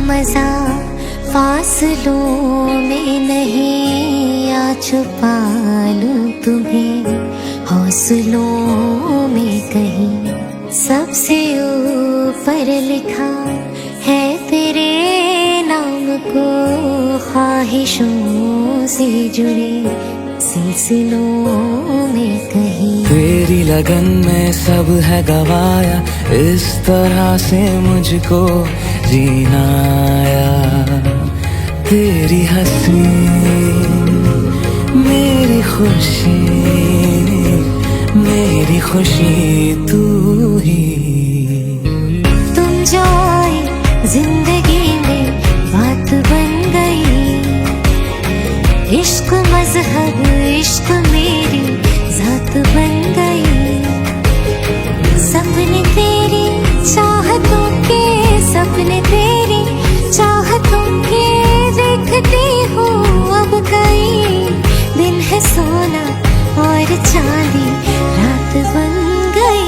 मजा फासलों में नहीं, आ छुपा लूं तुम्हें हौसलों में कहीं। सबसे ऊपर लिखा है तेरे नाम को, ख्वाहिशों से जुड़े सिलसिलों में कहीं। तेरी लगन में सब है गवाया, इस तरह से मुझको जीना आया। तेरी हंसी मेरी खुशी, मेरी खुशी तू ही। तुम जो आए जिंदगी में बात बन गई, इश्क मजहब इश्क मेरी जात बन गई। सपने तेरी चाहतों के, सपने तेरी चाहतों के देखती हूँ अब कई। दिन है सोना और चांदी रात बन गई।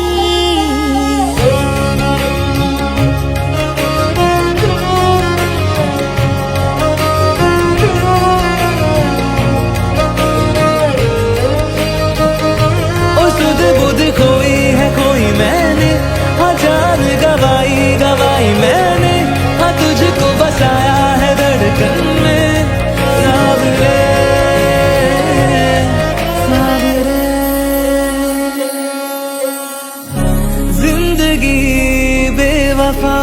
खोई है कोई मैंने, हाँ जान गवाई गवाई मैंने, हाँ तुझको बसाया है धड़कन में। सावरे सावरे जिंदगी बेवफा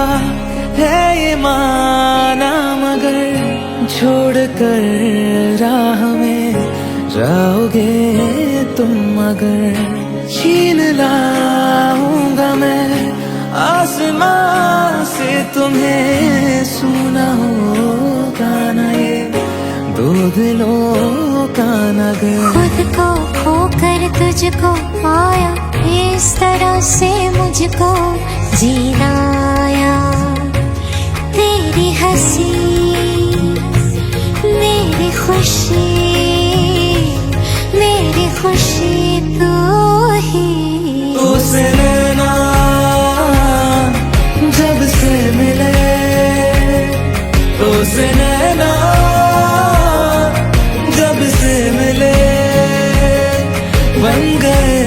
है ये माना, मगर छोड़ कर राह में जाओगे तुम अगर। छीन लाऊंगा मैं आसमां से तुम्हें, सुना होगा ना ये दो दिलों का नगर। खुद को खोकर तुझको पाया, इस तरह से मुझको जीना आया। तेरी हंसी मेरी खुशी, मेरी खुशी तू ही। तुझसे नैना जब से मिले, तुझसे नैना जब से मिले, बन गए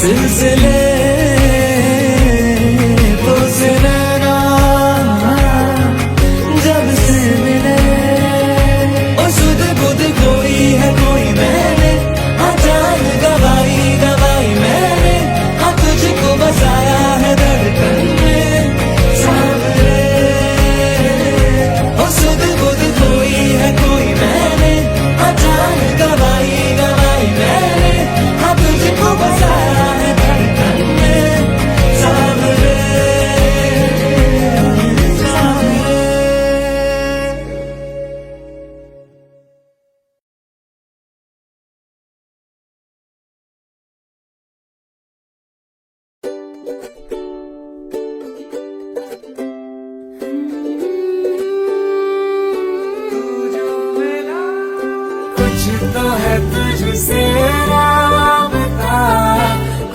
सिलसिले। तुझसे नैना जब से मिले, और सुध बुध कोई है कोई मैंने, हाँ जान गवाई गवाई मैंने, हाँ तुझको बसाया है धड़कन में। सावरे और सुध बुध कोई है कोई मैंने, हाँ जान गवाई गवाई मैंने, हाँ तुझको बसाया है धड़कन में। सावरे सावरे। कुछ तो है तुझसे राबता,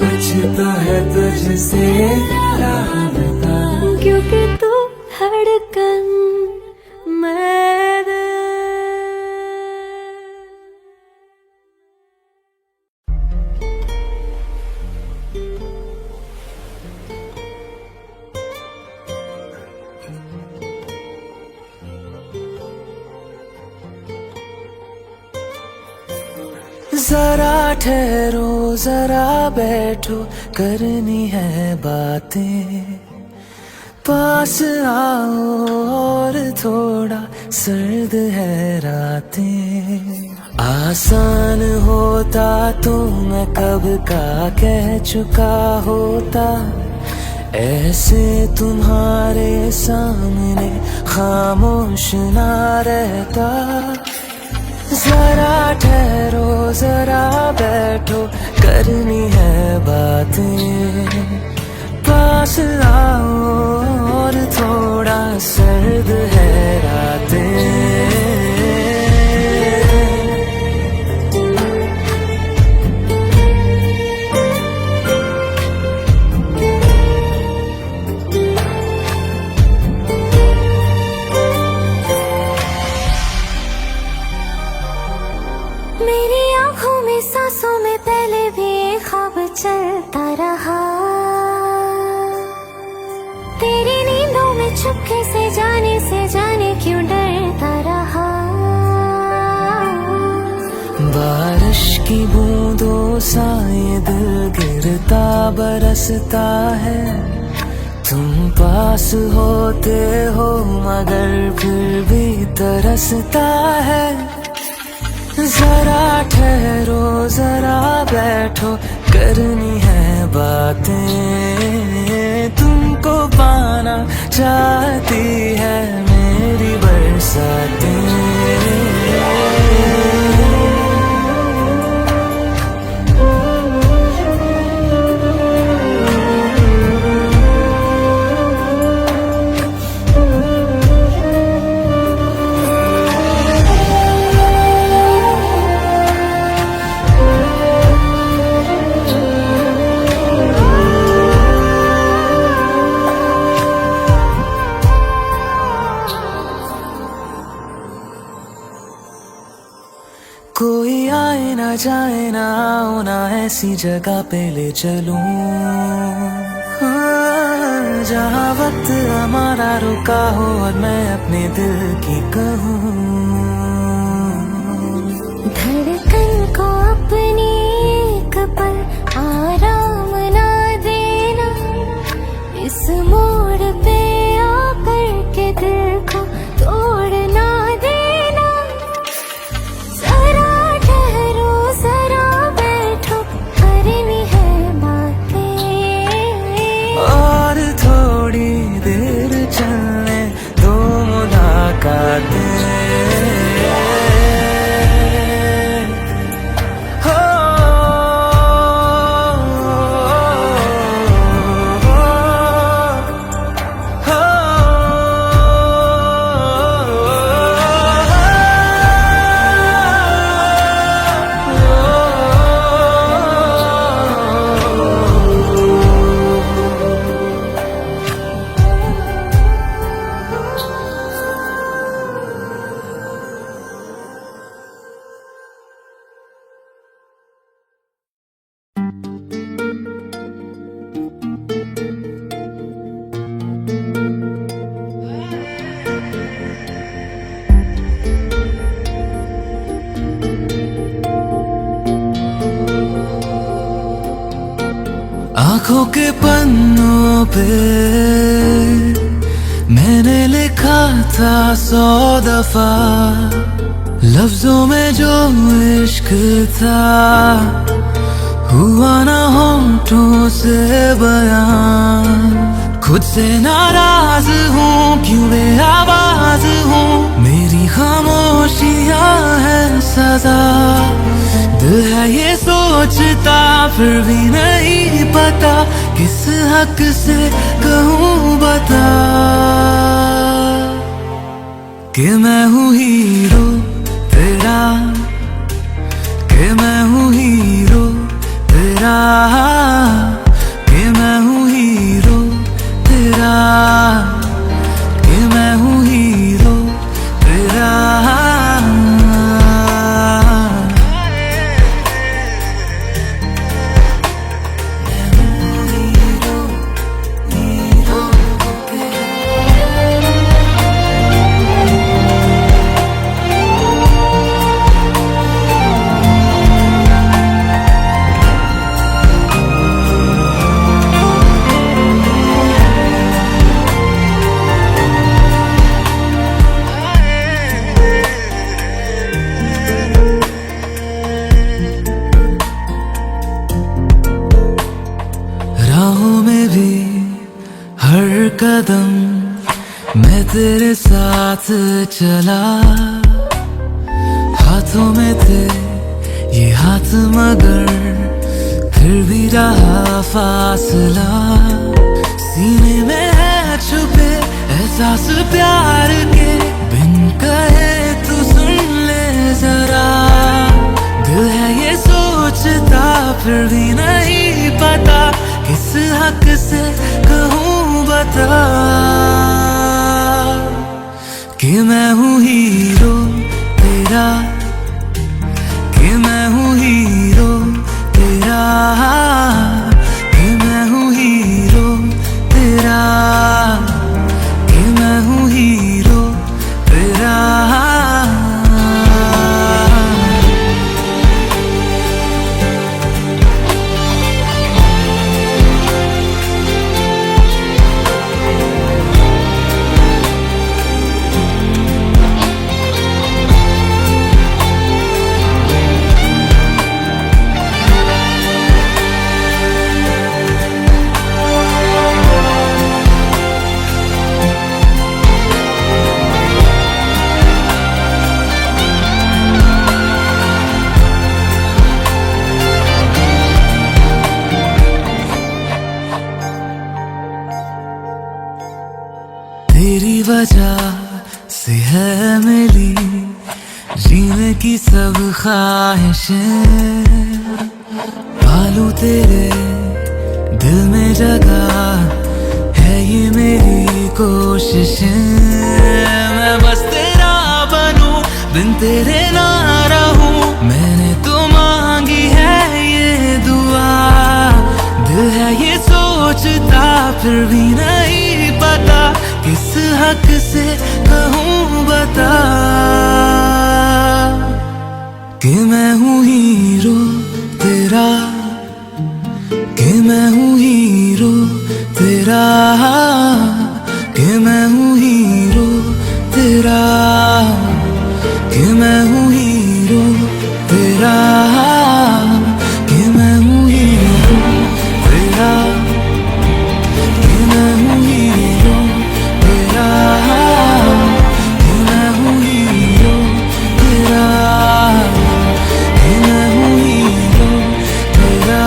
कुछ तो है तुझसे राबता, क्योंकि तू धड़कन मैं दिल। जरा ठहरो जरा बैठो, करनी है बातें। पास आओ और थोड़ा सर्द है रातें। आसान होता तो मैं कब का कह चुका होता, ऐसे तुम्हारे सामने खामोश ना रहता। जरा ठहरो जरा बैठो, करनी है बातें। पास आओ और थोड़ा सर्द है रातें। सांसों में पहले भी ये ख्वाब चलता रहा, तेरी नींदों में चुपके से जाने क्यों डरता रहा। बारिश की बूंदों सा ये दिल गिरता बरसता है, तुम पास होते हो मगर फिर भी तरसता है। जरा ठहरो जरा बैठो करनी है बातें, तुमको पाना चाहती है मेरी बरसातें। कोई आए ना जाए ना आओ ना ऐसी जगह पे ले चलूं, जहाँ वक्त हमारा रुका हो और मैं अपने दिल की कहूँ। धड़कन को अपनी एक पल आराम ना देना, इस मोड़ पे आकर के दिल को तोड़ ना देना। जरा ठहरो जरा बैठो करनी है बातें, और थोड़ी देर चलने दो मुलाकातें। आँखों के पन्नों पे मैंने लिखा था 100 दफा, लफ्जों में जो इश्क था हुआ ना होंठों से बयान। खुद से नाराज हूँ क्यों बेआवाज हूँ, मेरी खामोशियाँ है सजा। दिल है ये सोचता फिर भी नहीं पता, किस हक से कहूँ बता कि मैं हूँ हीरो तेरा, कि मैं हूँ हीरो तेरा, कि मैं हूँ हीरो तेरा, कि मैं हूँ हीरो तेरा। राहों में भी हर कदम मैं तेरे साथ चला, हाथों में थे ये हाथ मगर फिर भी रहा फासला। सीने में है छुपे एहसास प्यार के, बिन कहे तू सुन ले जरा। दिल है ये सोचता फिर भी नहीं पता, किस हक से कहूँ बता कि मैं हूँ हीरो तेरा, कि मैं हूँ हीरो वजह से है मिली जीने की सब ख्वाहिशें, पालू तेरे दिल में जगह है ये मेरी कोशिशें। मैं बस तेरा बनूं बिन तेरे ना रहूं, मैंने तो मांगी है ये दुआ। दिल है ये सोचता फिर भी नहीं पता किस हक से कहूँ बता कि मैं हूँ हीरो तेरा, कि मैं हूँ हीरो तेरा, कि मैं हूँ हीरो तेरा, कि मैं हूँ हीरो तेरा, कि मैं हूँ हीरो तेरा, कि मैं हूँ हीरो तेरा, कि मैं हूँ हीरो तेरा, कि मैं हूँ हीरो तेरा।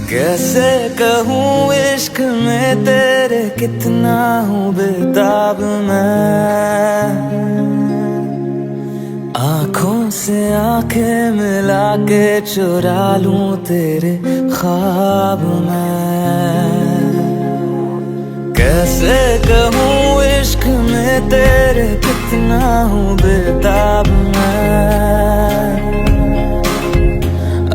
कैसे कहूँ इश्क में तेरे कितना हूँ बेताब मैं, आँखों से आंखें मिला के चुरा लूं तेरे ख्वाब मैं। कैसे कहूँ इश्क में तेरे कितना हूँ बेताब मैं,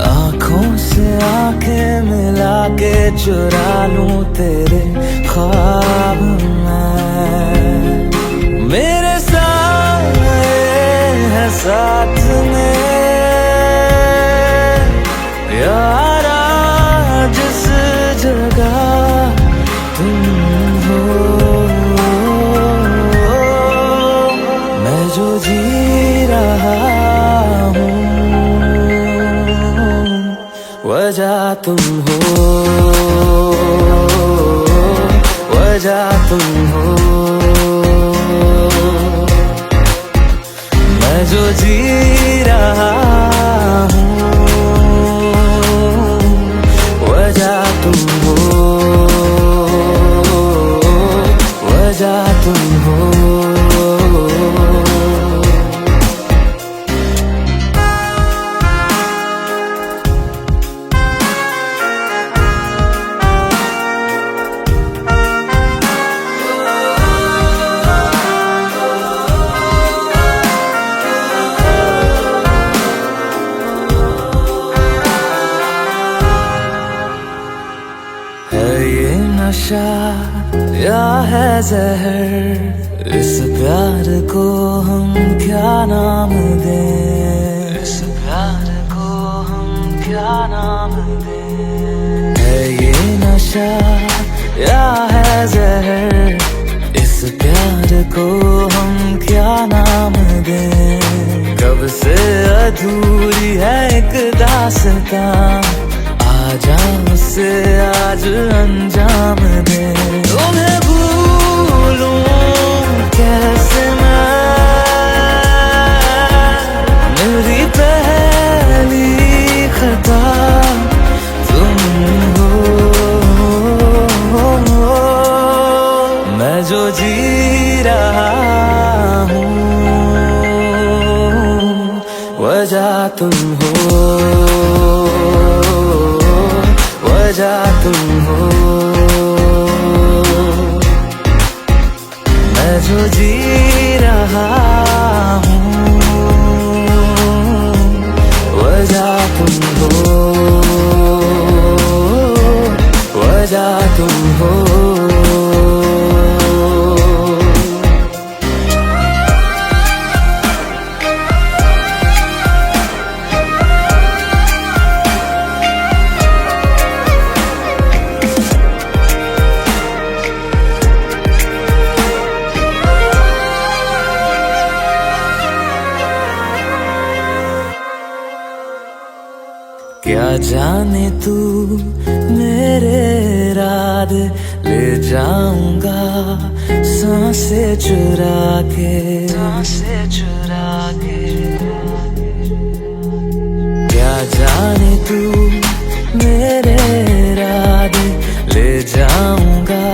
आँखों से आंखें मिला के चुरा लूं तेरे ख्वाब मैं। मेरे साए है साथ में यारा जिस जगह तुम हो, मैं जो जी रहा हूँ वजह तुम हो, वजह तुम हो, मैं जो जी रहा हूँ वजह तुम हो, वजह तुम हो। नशा या है जहर, इस प्यार को हम क्या नाम दें, इस प्यार को हम क्या नाम दें। है ये नशा या है जहर, इस प्यार को हम क्या नाम दें। कब से अधूरी है एक दास्तां, आजा मुझसे आज अंजाम दे। तुम्हें भूलूं कैसे मैं, मेरी पहली खता तुम हो, मैं जो जी रहा हूँ वजह तुम हो, वजह तुम हो, मैं जो जी रहा हूँ वजह तुम हो, वजह तुम हो। जाने तू मेरे रात ले जाऊंगा सांसें चुरा के, सांसें चुरा के। क्या जाने तू मेरे रात ले जाऊंगा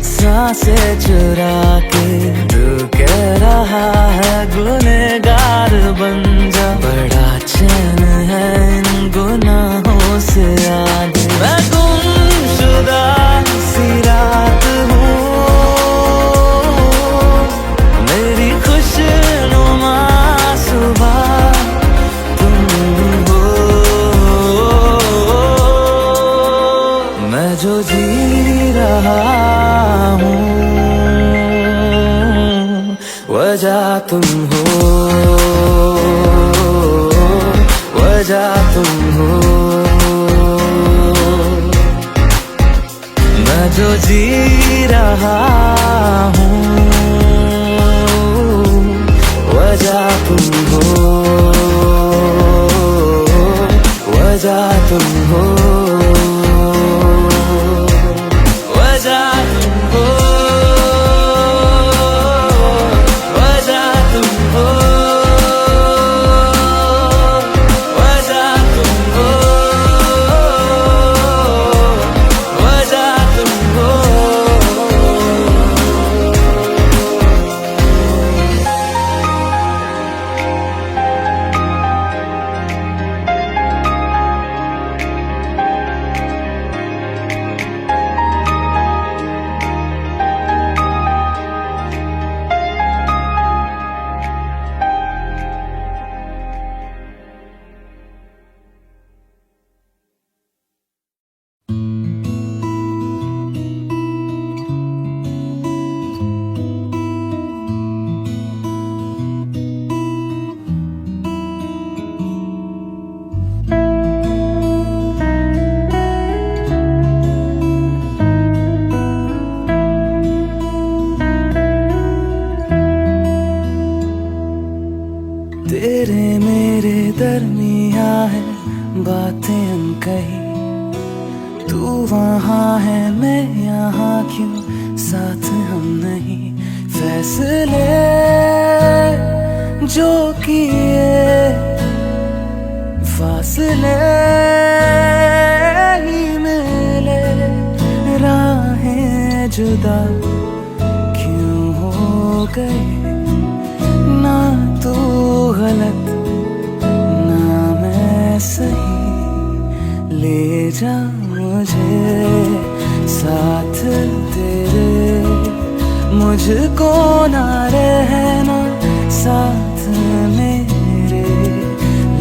सांसें चुरा के। तू कह रहा है गुनहगार बन जा, बड़ा चैन है इन गुनाहों से आगे। मैं गुमशुदा सी रात हूँ, मेरी खुशनुमा सुबह तुम हो। मैं जो जी रहा हूँ वजह तुम हो, वजह तुम हो। मैं जो जी रहा हूँ वजह तुम हो, वजह तुम हो, वजह तुम हो, वजह तुम हो, वजह तुम हो, वजह तुम हो। तेरे मेरे दरमिया है बातें अनकही, तू वहाँ है मैं यहाँ क्यों साथ हम नहीं। फैसले जो किए फासले ही मिले, राहें जुदा क्यों हो गई। ना तू गलत ना मैं सही, ले जा मुझे साथ तेरे। मुझको ना रहना साथ मेरे,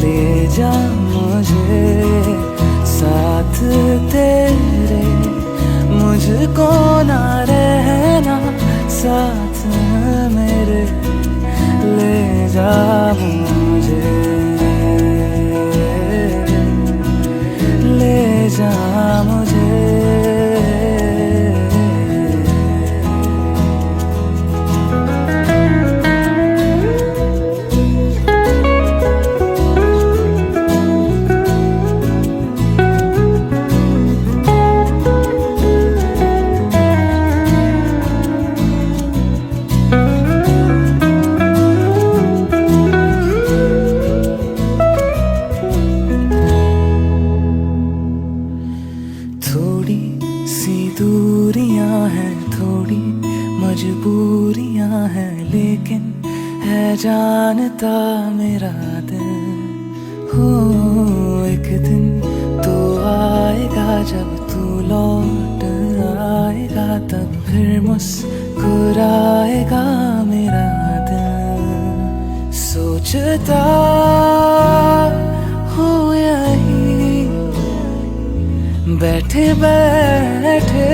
ले जा मुझे साथ तेरे। मुझको ना रहना साथ मेरे, ले जा मुझे, ले जा मुझे। थोड़ी सी दूरियां हैं, थोड़ी मजबूरियां हैं, लेकिन है जानता मेरा दिल। हो एक दिन तो आएगा जब तू लौट आएगा, तब फिर मुस्कुराएगा मेरा दिल। सोचता हो यही बैठे बैठे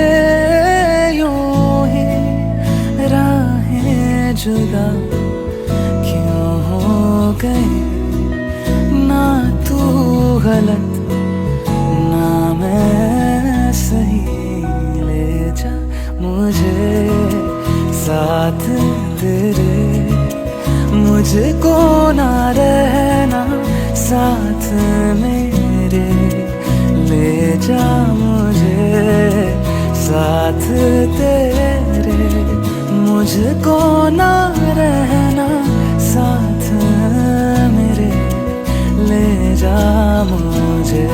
यूं ही, राहें जुदा क्यों हो गई। ना तू गलत ना मैं सही, ले जा मुझे साथ तेरे। मुझको ना रहना साथ मेरे, जा मुझे साथ तेरे, मुझको ना रहना साथ मेरे, ले जा मुझे,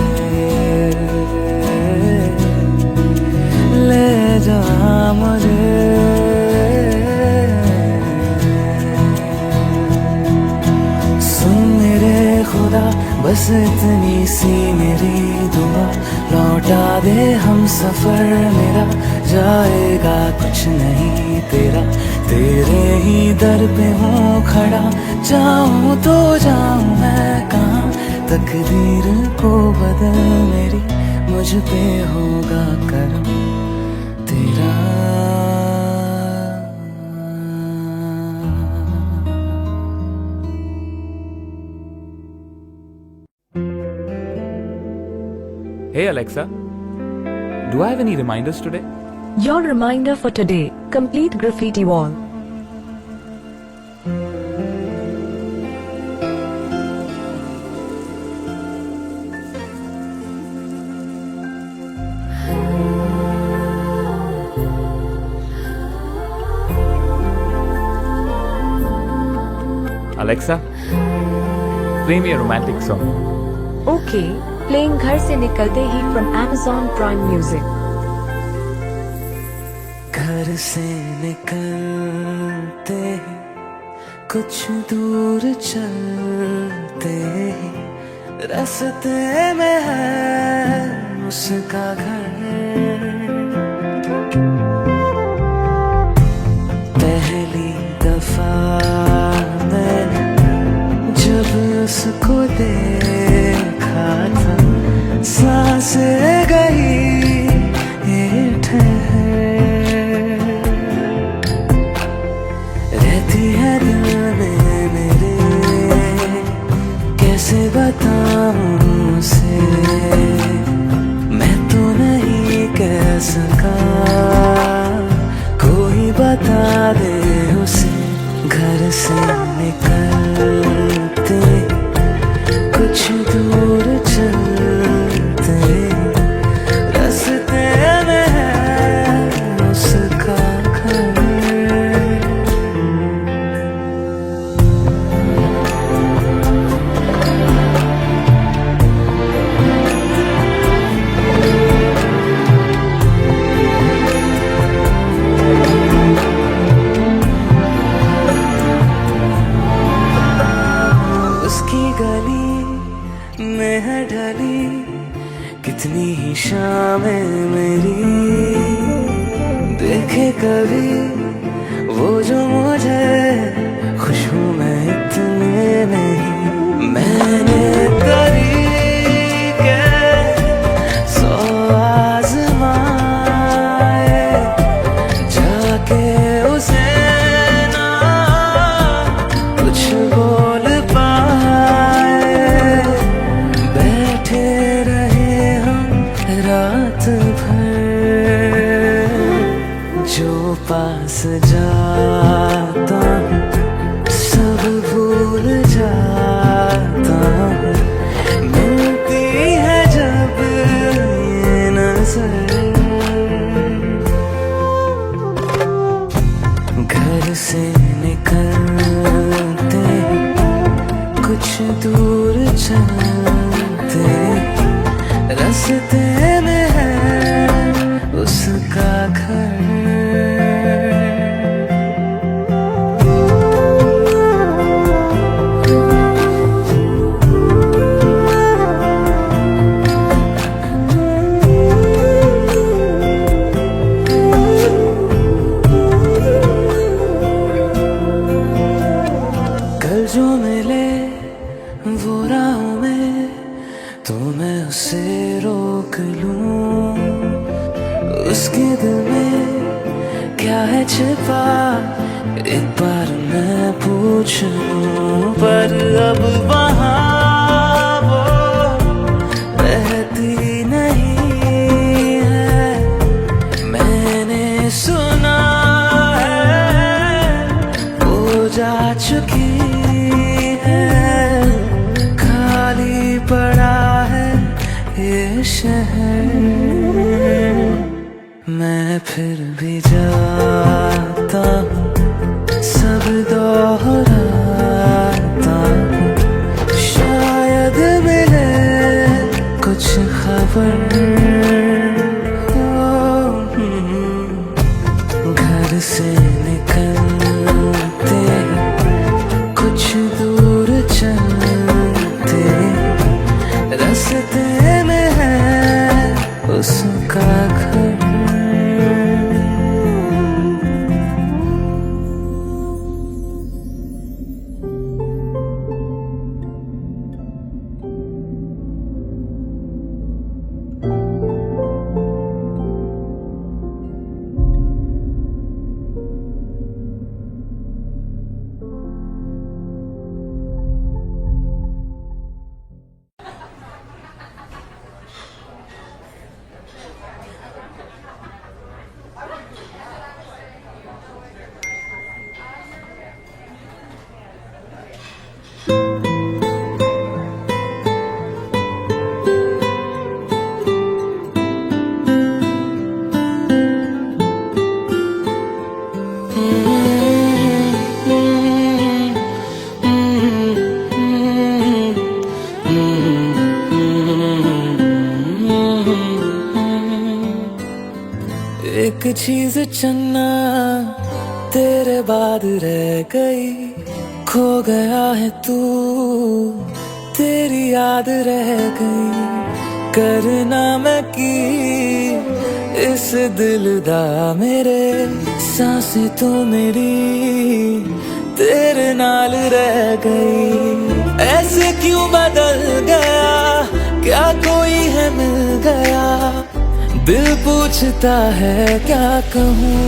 ले जा मुझे। सुन मेरे खुदा बस इतनी सी मेरी दुआ, लौटा दे हम सफर मेरा, जाएगा कुछ नहीं तेरा, तेरे ही दर पे हूँ खड़ा, जाऊँ तो जाऊँ मैं कहाँ, तकदीर को बदल मेरी, मुझ पे होगा करम तेरा। Hey Alexa, do I have any reminders today? Your reminder for today: complete graffiti wall. Alexa, play me a romantic song. Okay, playing घर से निकलते ही from Amazon Prime Music. घर से निकलते ही कुछ दूर चलते ही, रास्ते में है उसका घर, पहली दफा मैंने जब उसको देखा था, सांसें गई ये ठहर, रहती है दिल में मेरे, कैसे बताऊं उसे, मैं तो नहीं कह सका, कोई बता दे उसे। घर से निकलते कुछ दूर चलते, रास्ते में है उसका घर, उसकी गली में है ढली कितनी ही शामें मेरी, देखे कभी वो जो मुझे खुशबू में इतने नहीं, मैंने तरीके सौ आज़माए, जाके उसे ना कुछ बोल पाए, बैठे रहे हम रात भर, जो पास जाता हूँ सब भूल जाता हूँ, मिलती है जब ये नजर, घर से निकलते कुछ दूर चलते, रास्ते में है उसका घर। कल जो मिले वो राहों में तो मैं उसे रोक लूं, उसके दिल में क्या है छिपा एक बार मैं पूछ लूं, पर अब वहाँ वो रहती नहीं है, मैंने सुना है वो जा चुकी है, खाली पड़ा है ये शहर। मैं फिर भी जाता हूँ, सब दोहराता हूँ, शायद मिले कुछ खबर। घर से निकलते कुछ दूर चलते, रास्ते में है उसका घर। एक चीज चन्ना तेरे बाद रह गई, खो गया है तू, तेरी याद रह गई। करना मैं की इस दिल दा मेरे, सांसें तो मेरी तेरे नाल रह गई। ऐसे क्यों बदल गया, क्या कोई है मिल गया, दिल पूछता है क्या कहूँ।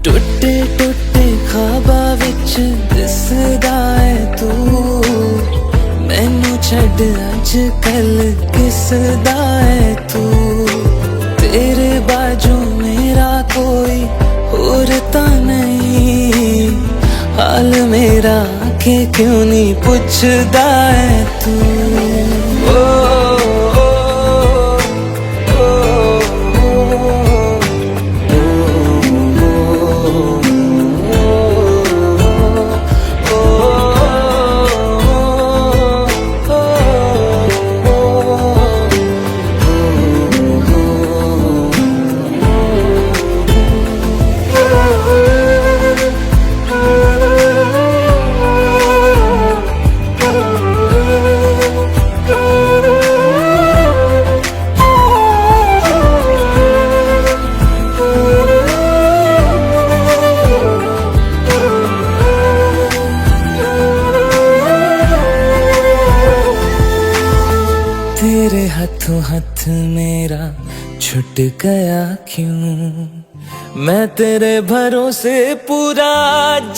टुटे टुटे ख्वाबा विच दिसदा है तू, मैनू छड़ अज कल किसदा है तू। तेरे बाजू मेरा कोई और ता नहीं, हाल मेरा के क्यों नहीं पूछदा है तू। तेरे हाथों हाथ मेरा छुट गया क्यों, मैं तेरे भरोसे पूरा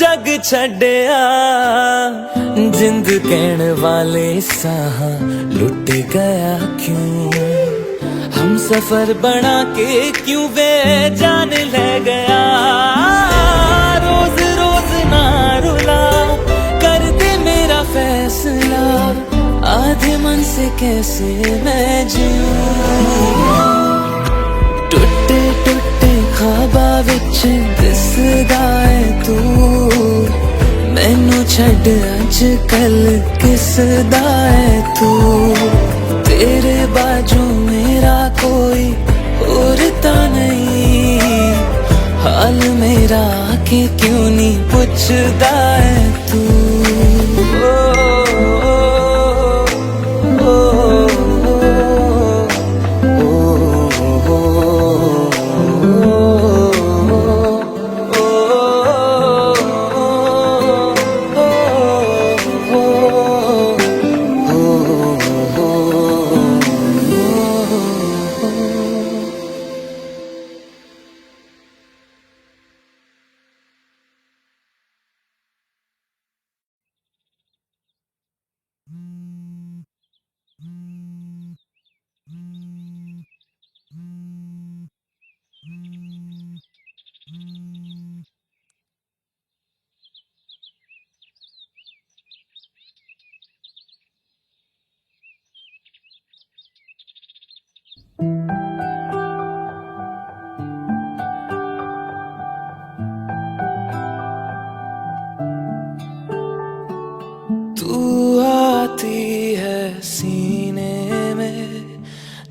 जग छड़या। जिंद कहने वाले साह लुट गया क्यों, हम सफर बना के क्यों वे जान ले गया। रोज रोज ना रुला, कर दे मेरा फैसला, आधे मन से कैसे मैं जीऊं। टुटे टुटे ख्वाबा विच दिसदा है तू, मैनू छड़ अज कल किसदा है तू। तेरे बाजू मेरा कोई और ता नहीं, हाल मेरा के क्यों नहीं पूछदा है तू।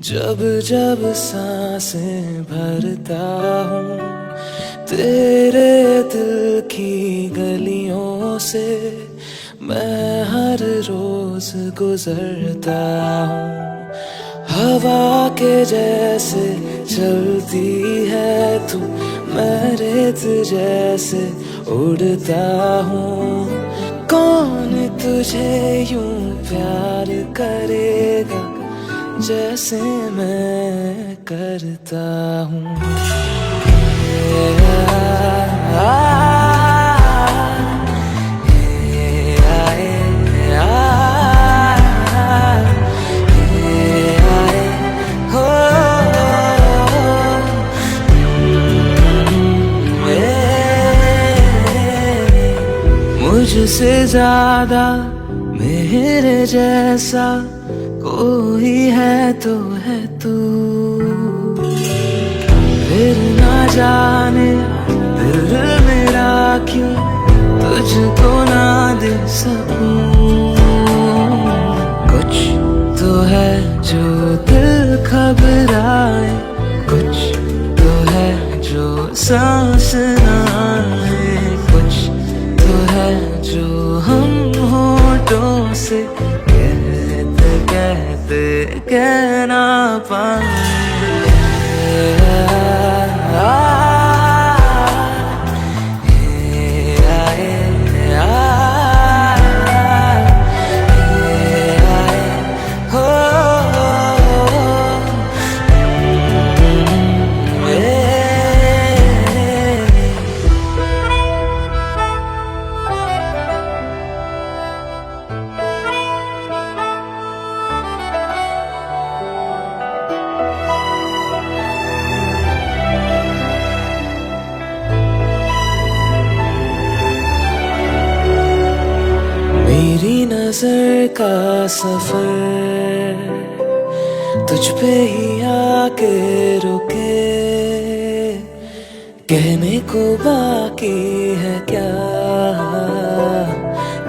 जब जब सांसें भरता हूँ तेरे दिल की गलियों से, मैं हर रोज गुजरता हूँ। हवा के जैसे चलती है तू, मैं रेत जैसे उड़ता हूँ। कौन तुझे यूं प्यार करेगा जैसे मैं करता हूँ। मुझसे ज्यादा मेरे जैसा कोई है तो है तू, फिर ना जाने दिल मेरा क्यों तुझको ना दे सकूं। कुछ तो है जो दिल घबराए, कुछ तो है जो सांस ना आए, कुछ तो है जो हम होठों से कहते कहते कह ना पाए। मेरी नजर का सफर तुझ पे ही आके रुके, कहने को बाकी है क्या,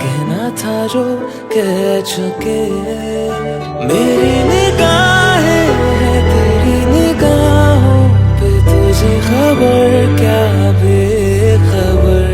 कहना था जो कह चुके। मेरी निगाहें है तेरी निगाहों पे, तुझे खबर क्या बेखबर।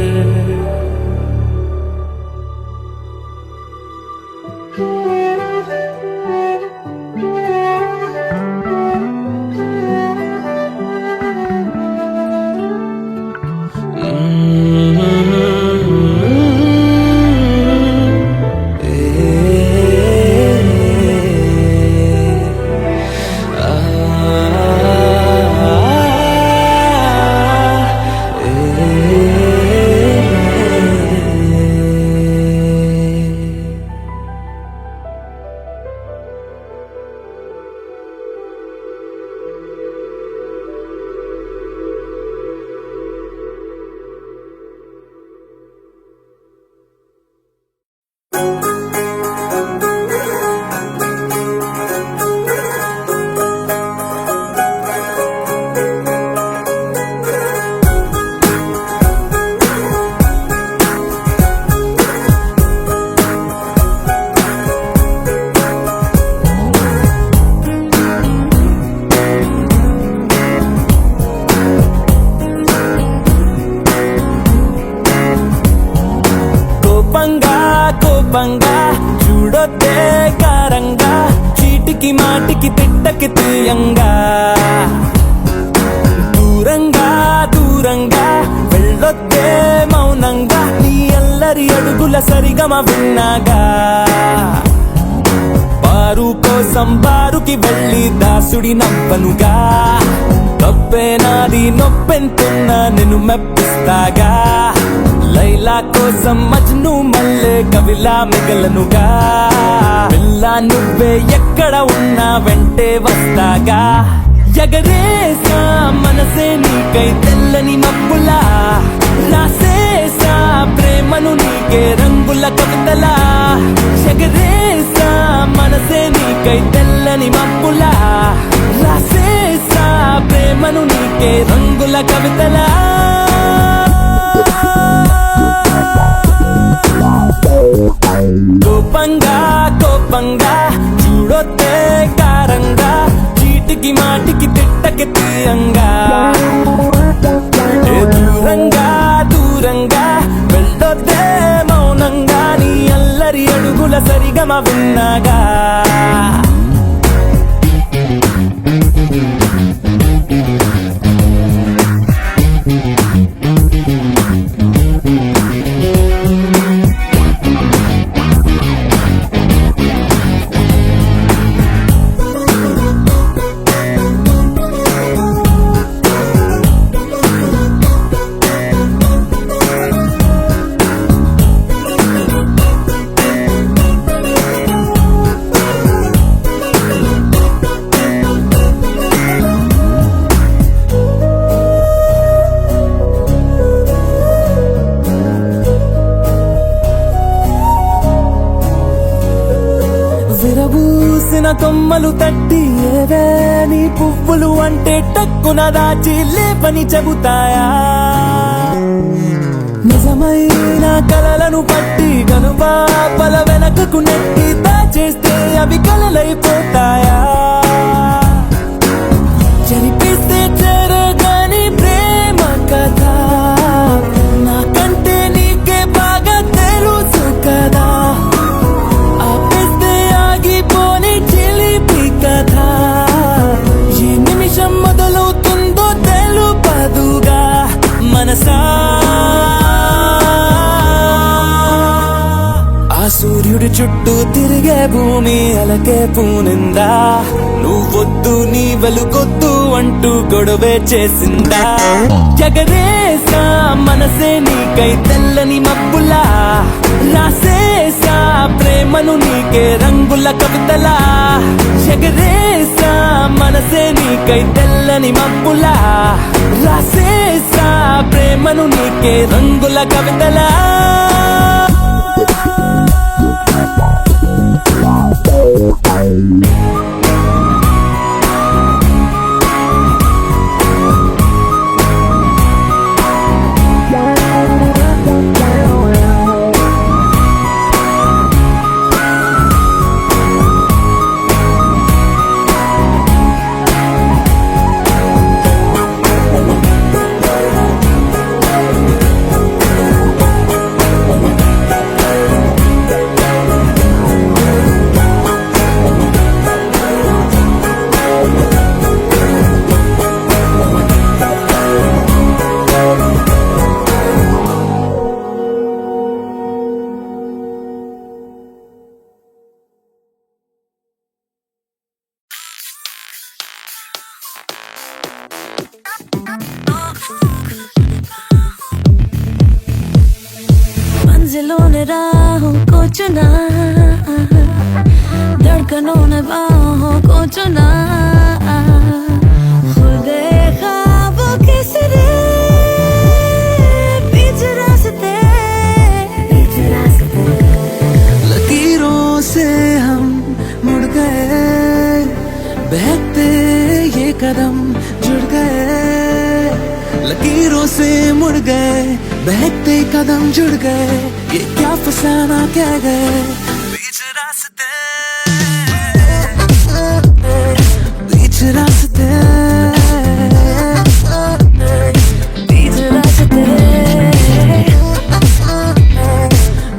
పంగా చూడొద్దే కారంగా, చీటికి మాటికి తిట్టకి తీయంగా, దూరంగా దూరంగా వెళ్ళొద్దే మౌనంగా, నీ అల్లరి అడుగుల సరిగమ విన్నాగా. బారు కోసం బారుకి వెళ్ళి దాసుడి నవ్వనుగా, తప్పే నాది నొప్పెంతున్నా నిన్ను మెప్పిస్తాగా. లైలా కోసం మజ్ను మల్లె కవిలా మిగలనుగా, పిల్ల నువ్వే ఎక్కడ ఉన్నా వెంటే వస్తాగా. ఎగరేసా మనసే నీకై తెల్లని మబ్బులా, రాసేసా ప్రేమను నీకే రంగుల కవితలా. ఎగరేసా మనసే నీకై తెల్లని మబ్బులా, రాసేసా ప్రేమను నీకే రంగుల కవితలా. కోపంగా కోపంగా చూడొద్దే కారంగా, చీటికి తిట్టకి తీయంగా ఏ దూరంగా దూరంగా వెళ్ళొద్దే మౌనంగా నీ అల్లరి అడుగుల సరిగమ విన్నాగా విరబూసిన కొమ్మలు తట్టి ఏవే నీ పువ్వులు అంటే టక్కున దాచి లేపని చెబుతాయా నిజమైన కలలను పట్టి కనుపాపల వెనకకు నెట్టి దాచేస్తే అవి కలలైపోతాయా జరిపిస్తే చేరగాని ప్రేమ కథ నాకంటే నీకే బాగా తెలుసు కదా ఆపేస్తే ఆగిపోని చిలిపి కథ ఏ నిమిషం మొదలవుతుందో తెలుపదుగా మనసా ఆ సూర్యుడి చుట్టూ తిరిగే భూమి అలకే పూనిందా నువ్వొద్దు నీ వెలుగొద్దు అంటూ గొడవే చేసిందా ఎగరేసా మనసే నీకై తెల్లని మబ్బులా రాసేసా ప్రేమను నీకే రంగుల కవితలా ఎగరేసా మనసే నీకై తెల్లని మబ్బులా రాసేసా ప్రేమను నీకే రంగుల కవితలా मंजिलों ने राहों को चुना धड़कनों ने बाहों को चुना खुद ख्वाबों के सिरे बीच रास्ते लकीरों से हम मुड़ गए बहकते ये कदम जुड़ गए लकीरों से मुड़ गए बहकते कदम जुड़ गए ये क्या फसाना कह गए बीच रास्ते बीच रास्ते बीच रास्ते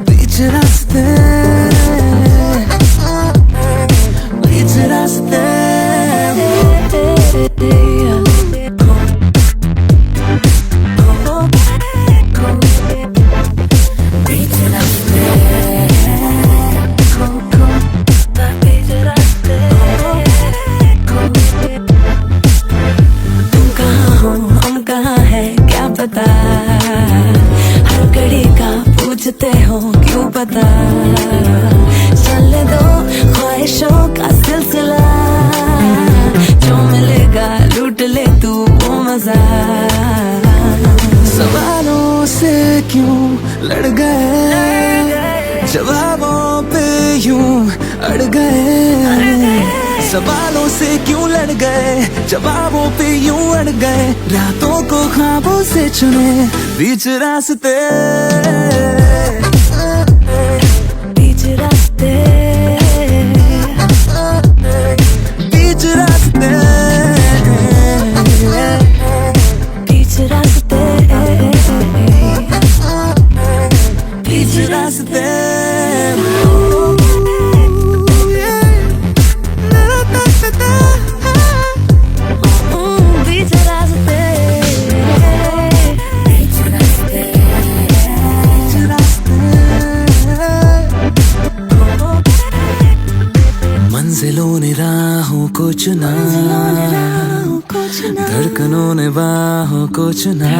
बीच रास्ते बीच रास्ते पता हर घड़ी का पूछते हो क्यों पता चलने दो ख्वाहिशों का सिलसिला जो मिलेगा लूट ले तू वो मजा सवालों से क्यों लड़ गए जवाबों पे यूं अड़ गए सवालों से क्यों लड़ गए जवाबों पे यूं अड़ गए रातों को ख्वाबों से चुने बीच रास्ते बीच रास्ते बीच रास्ते मंजिलों ने राहों को चुना, धड़कनों ने बाहों को चुना,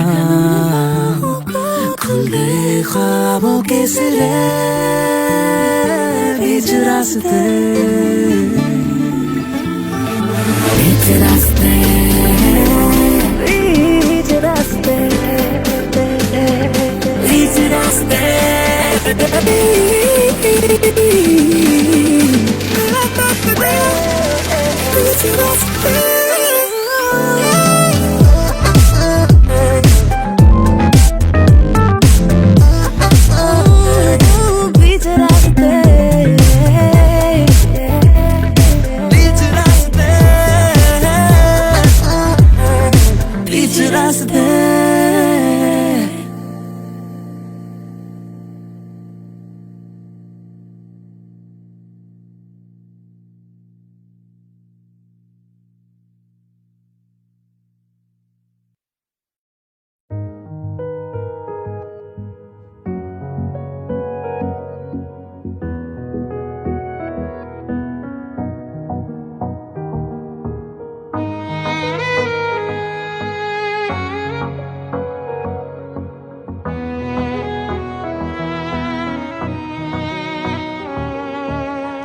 खुल गए ख्वाबों के सिरे, बीच रास्ते, बीच रास्ते, बीच रास्ते, बीच रास्ते, बीच रास्ते।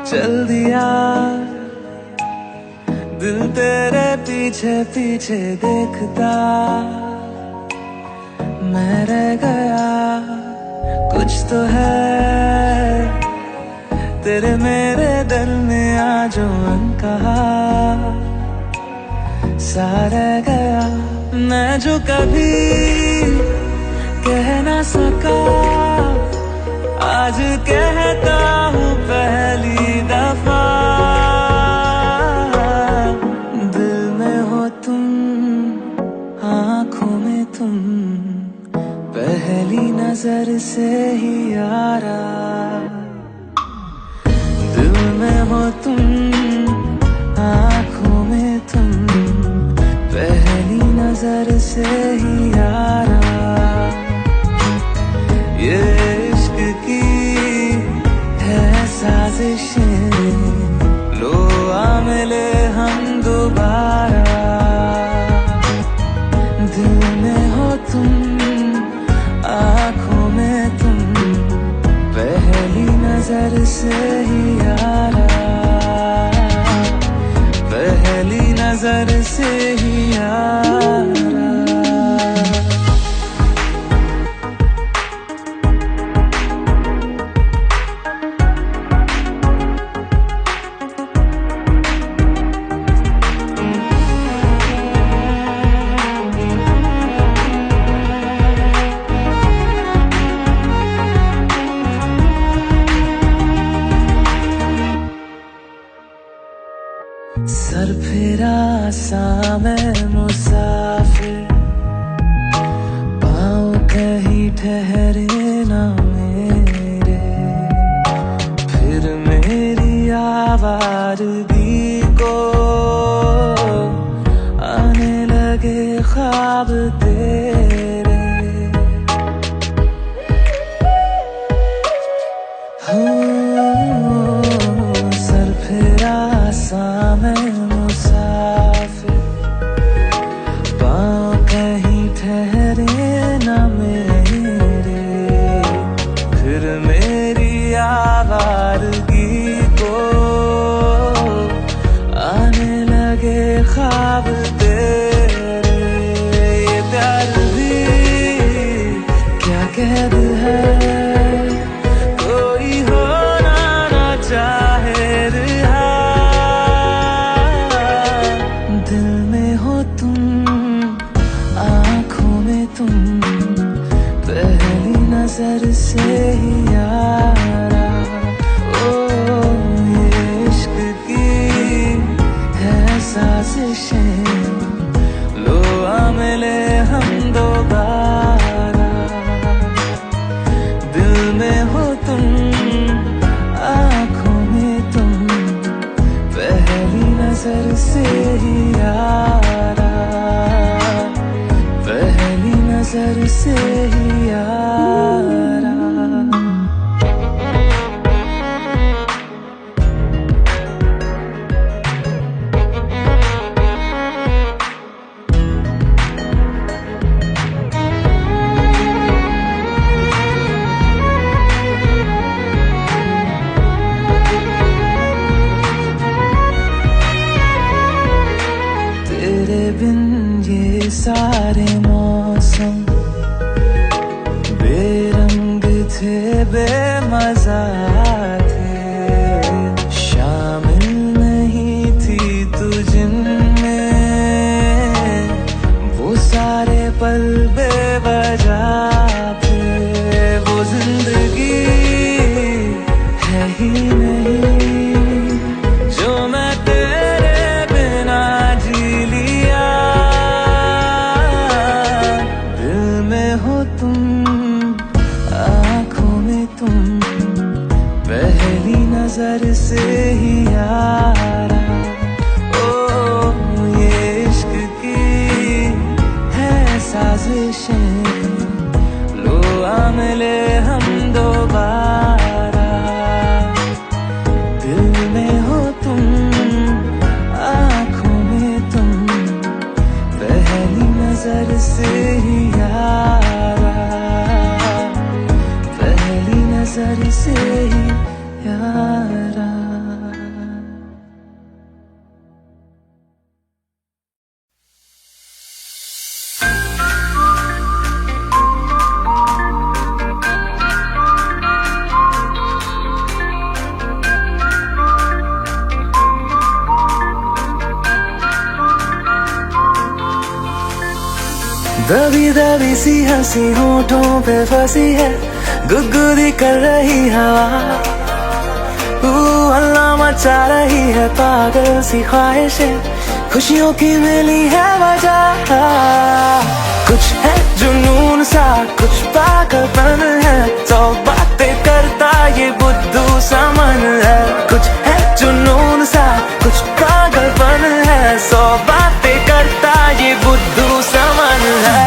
चल दिया दिल तेरे पीछे पीछे देखता, मैं रह गया कुछ तो है तेरे मेरे दिल में आज कहा सा रह गया, मैं जो कभी कह ना सका आज कहता हूँ पहली दफा, दिल में हो तुम आँखों में तुम, पहली नजर से ही यारा, दिल में हो तुम आँखों में तुम, पहली नजर से ही यारा, ये इश्क की है साजिशें, लो आ मिले हम दोबारा, दिल में हो तुम आँखों में तुम, पहली नजर से ही यारा, पहली नजर से ही यारा। सर फिरा सा मैं मुसाफिर, पाँव कहीं ठहरे ना मेरे, फिर मेरी आवारगी को आने लगे ख्वाब तेरे, सर फिरा सा मैं मुसाफिर, पाँव कहीं ठहरे ना मेरे, फिर मेरी आवारगी को आने लगे ख्वाब तेरे, ये प्यार भी क्या कैद है, कोई होना ना चाहे रिहा, दिल में हो तुम आँखों में तुम, पहली नजर से ही यारा, ओ ये इश्क की है साजिशें, लो आ मिले हम दोबारा, दिल में हो तुम आँखों में तुम, पहली नजर से ही यारा, पहली नजर से ही यारा। सारे मौसम बेरंग थे, बेमजा थे, शामिल नहीं थी तू जिनमें, वो सारे पल बेवजह थे, वो जिंदगी है ही नहीं जो मैं तेरे बिना जी लिया। दिल में हो तुम, आँखों में तुम, पहली नजर से ही यारा। ओ ये इश्क की है साजिशें, लो आ मिले हम दोबारा। दिल में हो तुम, आँखों में तुम, पहली नजर से ही यारा, पहली नजर से ही यारा। दबी दबी सी हंसी होठों पे फंसी है, गुदगुदी कर रही हवा, अल्लाह मचा रही है पागल सी ख्वाहिशें, खुशियों की मिली है वजह। कुछ है जुनून सा, कुछ पागलपन है, सौ बातें करता ये बुद्धू सा मन है। कुछ है जुनून सा, कुछ पागलपन है, सौ बातें करता ये बुद्धू सा मन है।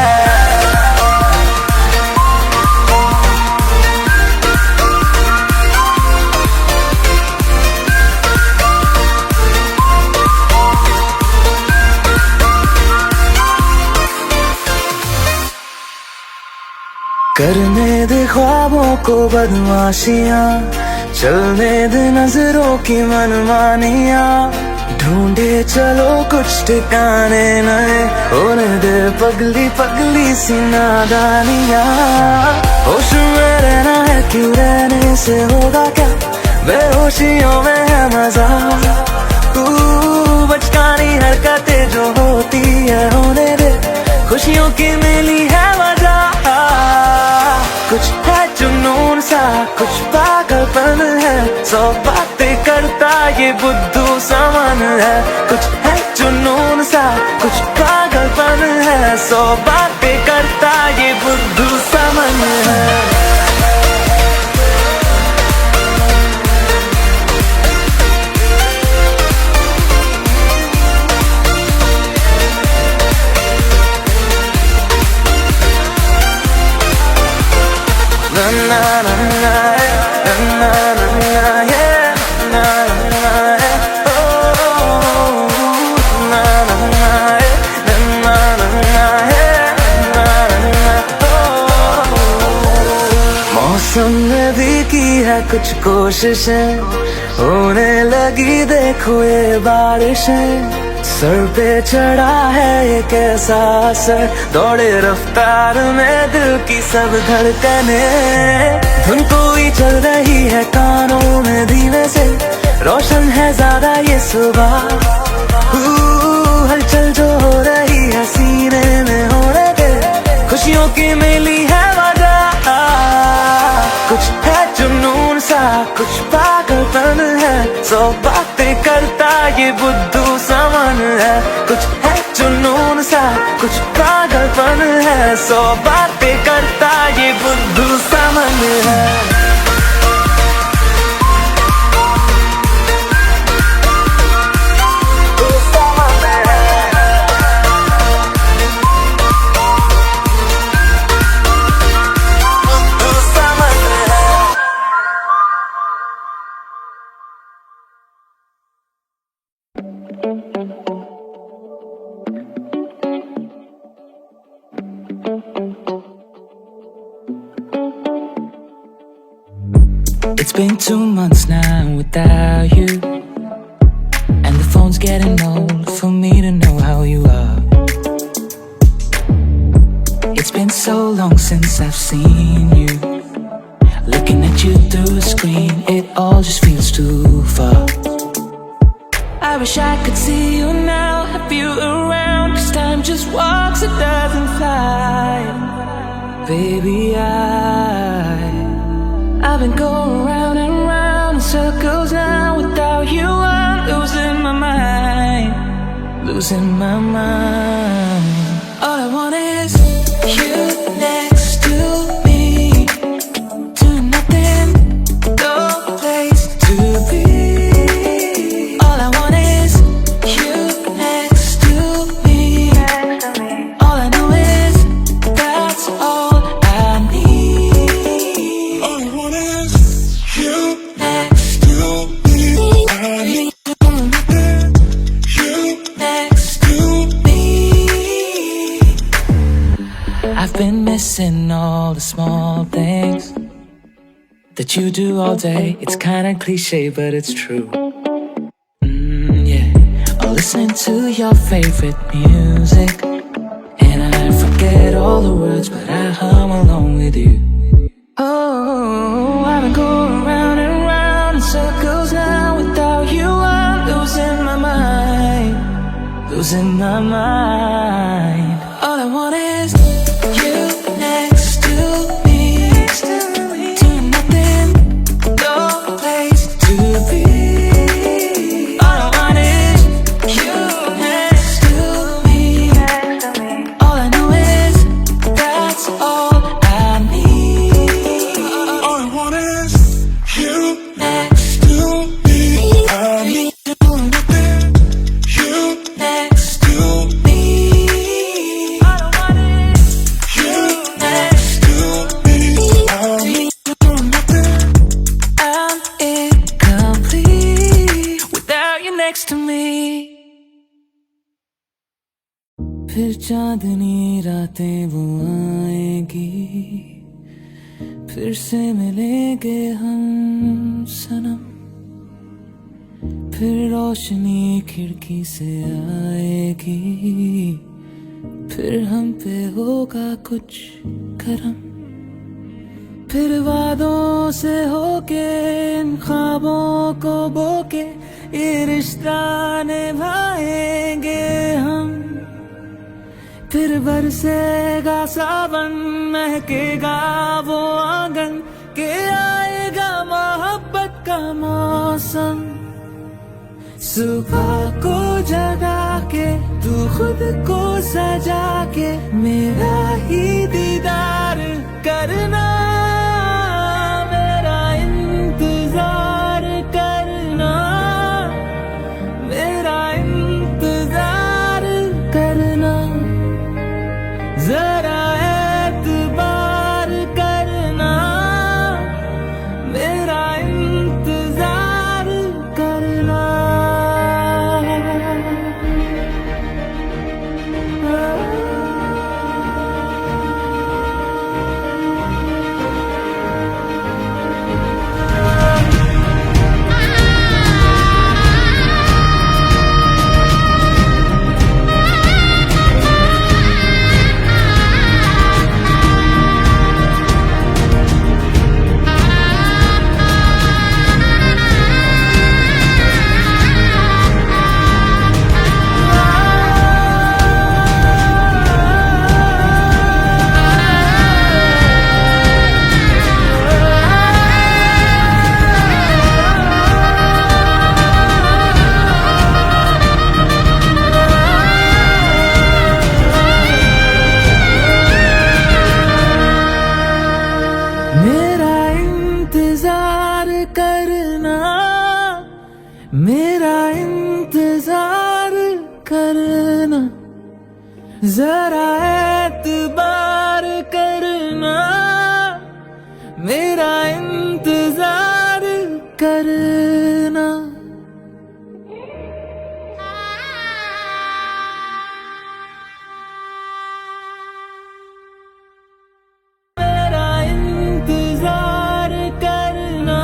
करने दे ख्वाबों को बदमाशियां, चलने दे नजरों की मनमानियां, ढूंढे चलो कुछ ठिकाने नए, होने दे पगली पगली सी नादानियां। होश में रहना है क्यों, रहने से होगा क्या, बेहोशियों में है मजा, बचकानी हरकतें जो होती है होने दे, खुशियों की मिली है वजह। कुछ है जुनून सा, कुछ पागलपन है, सौ बातें करता ये बुद्धू सा मन है। कुछ है जुनून सा, कुछ पागलपन है, सौ बातें करता ये बुद्धू सा मन है। मौसम ने भी की है कुछ कोशिशें, होने लगी देखो ये बारिशें, सर पे चढ़ा है ये कैसा असर, दौड़े रफ्तार में दिल की सब धड़कने, धुन कोई चल रही है कानों में धीमे से, रोशन है ज्यादा ये सुबह, हलचल जो हो रही है सीने में होने दे, खुशियों की मिली है वजह। कुछ है जुनून सा, कुछ पागलपन है, सौ बातें करता ये बुद्धू सा मन है। कुछ है जुनून सा, कुछ पागलपन है, सौ बातें करता ये बुद्धू सा मन है। It's been 2 months now without you, and the phone's getting old for me to know how you are. so long since I've seen you. Looking at you through a screen, it all just feels too far. I wish I could see you now, have you around, 'cause time just walks, it doesn't fly. Baby, I've been going round and round in circles now. Without you I'm losing my mind, losing my mind. All I want is you next to me, doing nothing, no place to be. All I want is you next to me. All I know is that's all I need. All I want is you next to me. I need you next to me. I've been missing all the small things that you do all day. It's kinda cliche, but it's true. Yeah, I'm listening to your favorite music, and I forget all the words, but I hum along with you. Oh, I've been going round and round in circles now. Without you I'm losing my mind, losing my mind. All I want is you next to me, doing nothing, no place to be. All I want is you next to me. All I know is that's all I need. All I want is you next to me. I need nothing, you next to me. All I want is you next to me. I need nothing. I'm incomplete without you next to me. फिर चांदनी रातें वो आएंगी, फिर से मिलेंगे हम सनम। फिर रोशनी खिड़की से आएगी, फिर हम पे होगा कुछ करम। फिर वादों से होके इन ख्वाबों को बोके ये रिश्ता निभाएंगे हम। फिर बरसेगा सावन, महकेगा वो आंगन, के आएगा मोहब्बत का मौसम। सुबह को जगा के तू खुद को सजा के मेरा ही दीदार करना, मेरा इंतजार करना, मेरा इंतजार करना। जरा एतबार करना, मेरा इंतजार करना। मेरा इंतजार करना, मेरा इंतजार करना। जरा एतबार करना, मेरा इंतजार करना। मेरा इंतजार करना,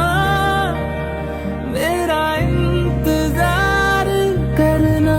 मेरा इंतजार करना।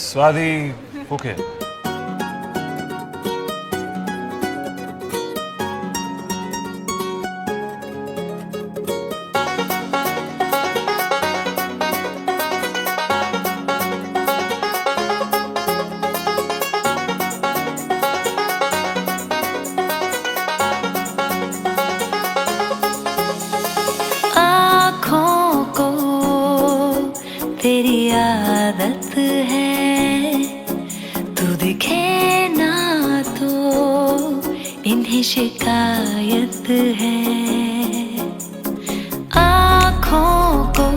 स्वादी ओके आँखों को तेरी आदत है, तू दिखे ना तो इन्हें शिकायत है। आँखों को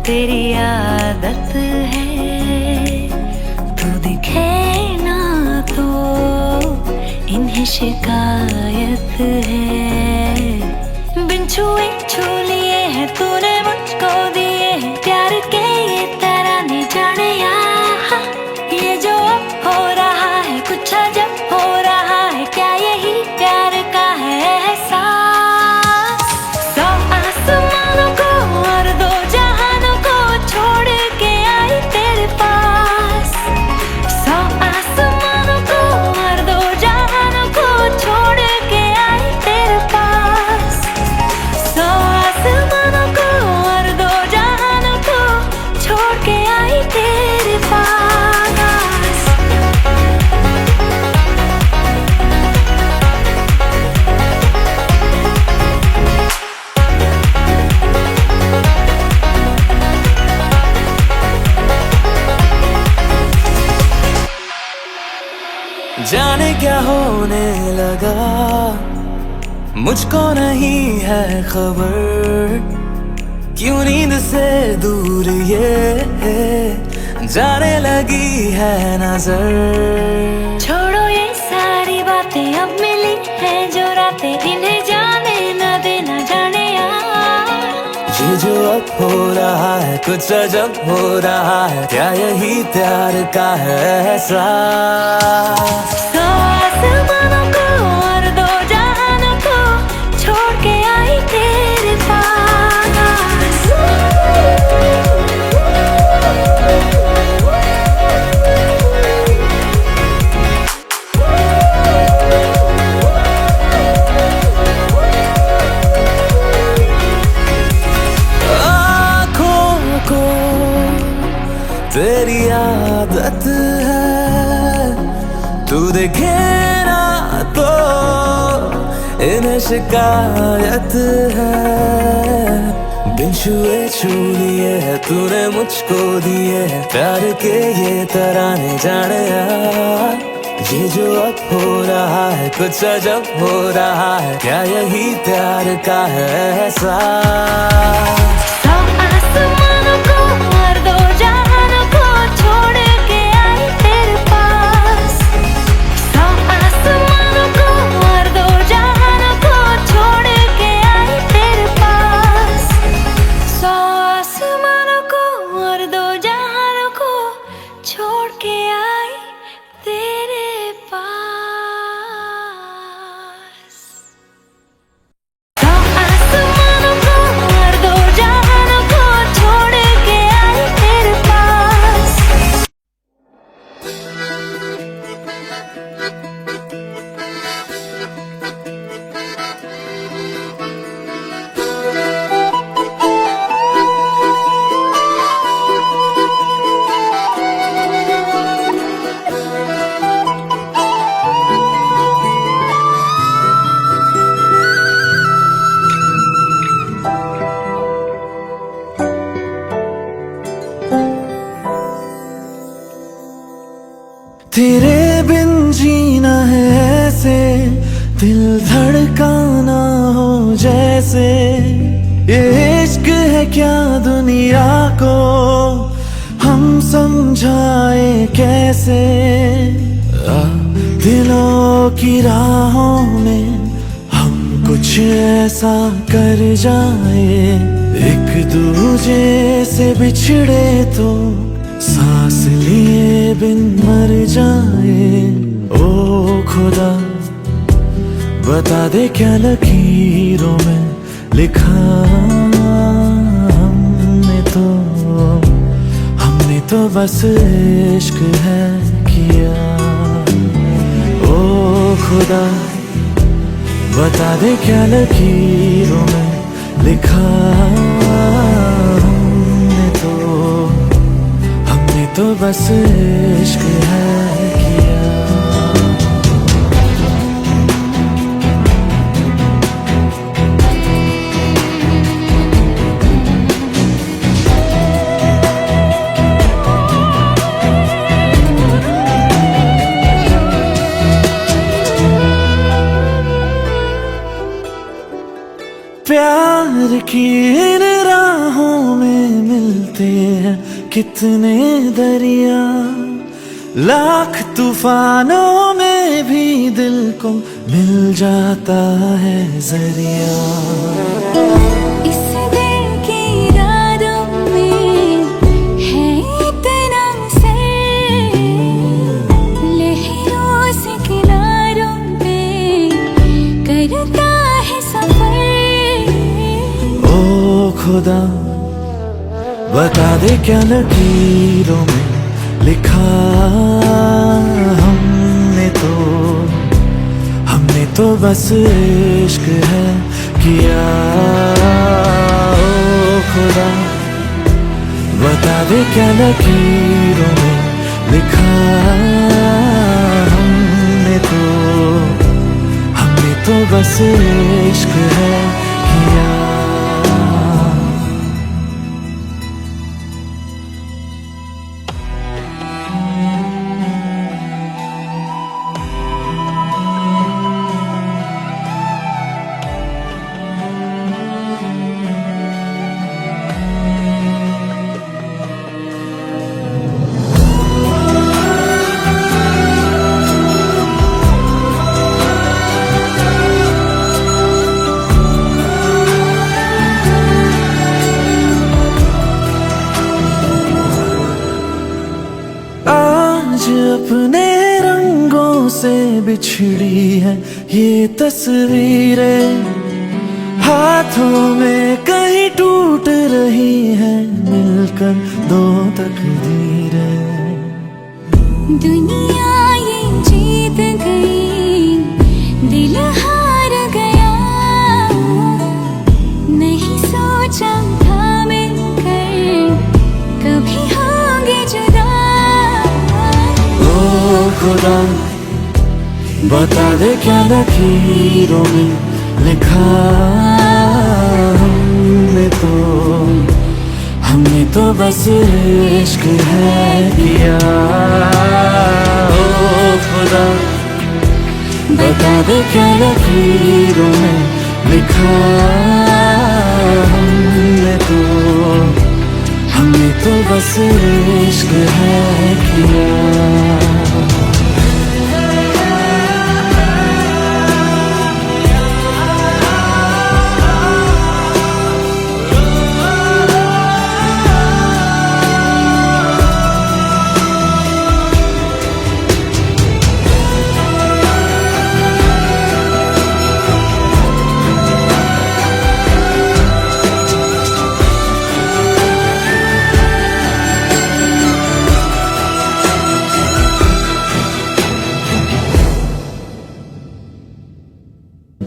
तेरी आदत है, तू दिखे ना तो इन्हें शिकायत है। बिन छुए छू लिए हैं तूने मुझको दिए हैं प्यार के ये तराने जाने यहाँ। ये जो अब हो रहा है कुछ अजब हो रहा है, क्या यही प्यार का है एहसास। सौ आसमानों को और दो जहानों को छोड़ के आई तेरे पास। सौ आसमानों को और दो जहानों को छोड़ के आई तेरे पास। सौ आसमानों को और दो जहानों को छोड़ के आई तेरे पास। जाने क्या होने लगा, मुझको नहीं है खबर। क्यों नींद से दूर ये जाने लगी है नजर। छोड़ो ये सारी बातें, अब मिली है जो रातें, इन्हें जाने न देना जाने यार। ये जो अब हो रहा है कुछ अजब हो रहा है, क्या यही प्यार का है एहसास। सौ आसमानों को और दो जहानों को छोड़ के आई तेरे पास। आँखों को तेरी आदत है, तू देखे ना तो इन्हें शिकायत है। बिन छुए छू लिए है तूने मुझको दिए है प्यार के ये तराने जाने यार। ये जो अब हो रहा है कुछ अजब हो रहा है, क्या यही प्यार का है एहसास। सौ आसमानों को और दो जहानों को छोड़ के आई तेरे पास। सौ आसमानों को और दो जहानों को छोड़ के आई तेरे पास। सौ आसमानों को और दो जहानों को छोड़ के आई तेरे पास। सौ आसमानों को और दो जहानों को छोड़ के आई तेरे पास। तेरे बिन जीना है ऐसे, दिल धड़काना हो जैसे। ये इश्क है क्या दुनिया को हम समझाए कैसे। दिलों की राहों में हम कुछ ऐसा कर जाए, एक दूजे से बिछड़े तो सांस लिए बिन मर जाए। ओ खुदा बता दे क्या लकीरों में लिखा हमने तो, तो बस इश्क है किया। ओ खुदा बता दे क्या लकीरों में लिखा हमने तो बस इश्क है किया। प्यार की इन राहों में मिलते हैं कितने दरिया, लाख तूफानों में भी दिल को मिल जाता है जरिया। इस दिल की रातों में है इतना सर, लहरों से किनारों पे करता है सफर। ओ खुदा बता दे क्या लकीरों में लिखा हमने तो बस इश्क है किया। ओ खुदा बता दे क्या लकीरों में लिखा हमने तो बस इश्क है किया। आज अपने रंगों से बिछड़ी है ये तस्वीरें, हाथों में कहीं टूट रही है मिलकर दो तकदीरें। दुनिया ये जीत गई, दिल हार गया, नहीं सोचा था मिलकर कभी होंगे जुदा। खुदा बता दे क्या लकीरों में लिखा हमने तो बस इश्क है किया। ओ खुदा बता दे क्या लकीरों में लिखा हमने तो बस इश्क है किया।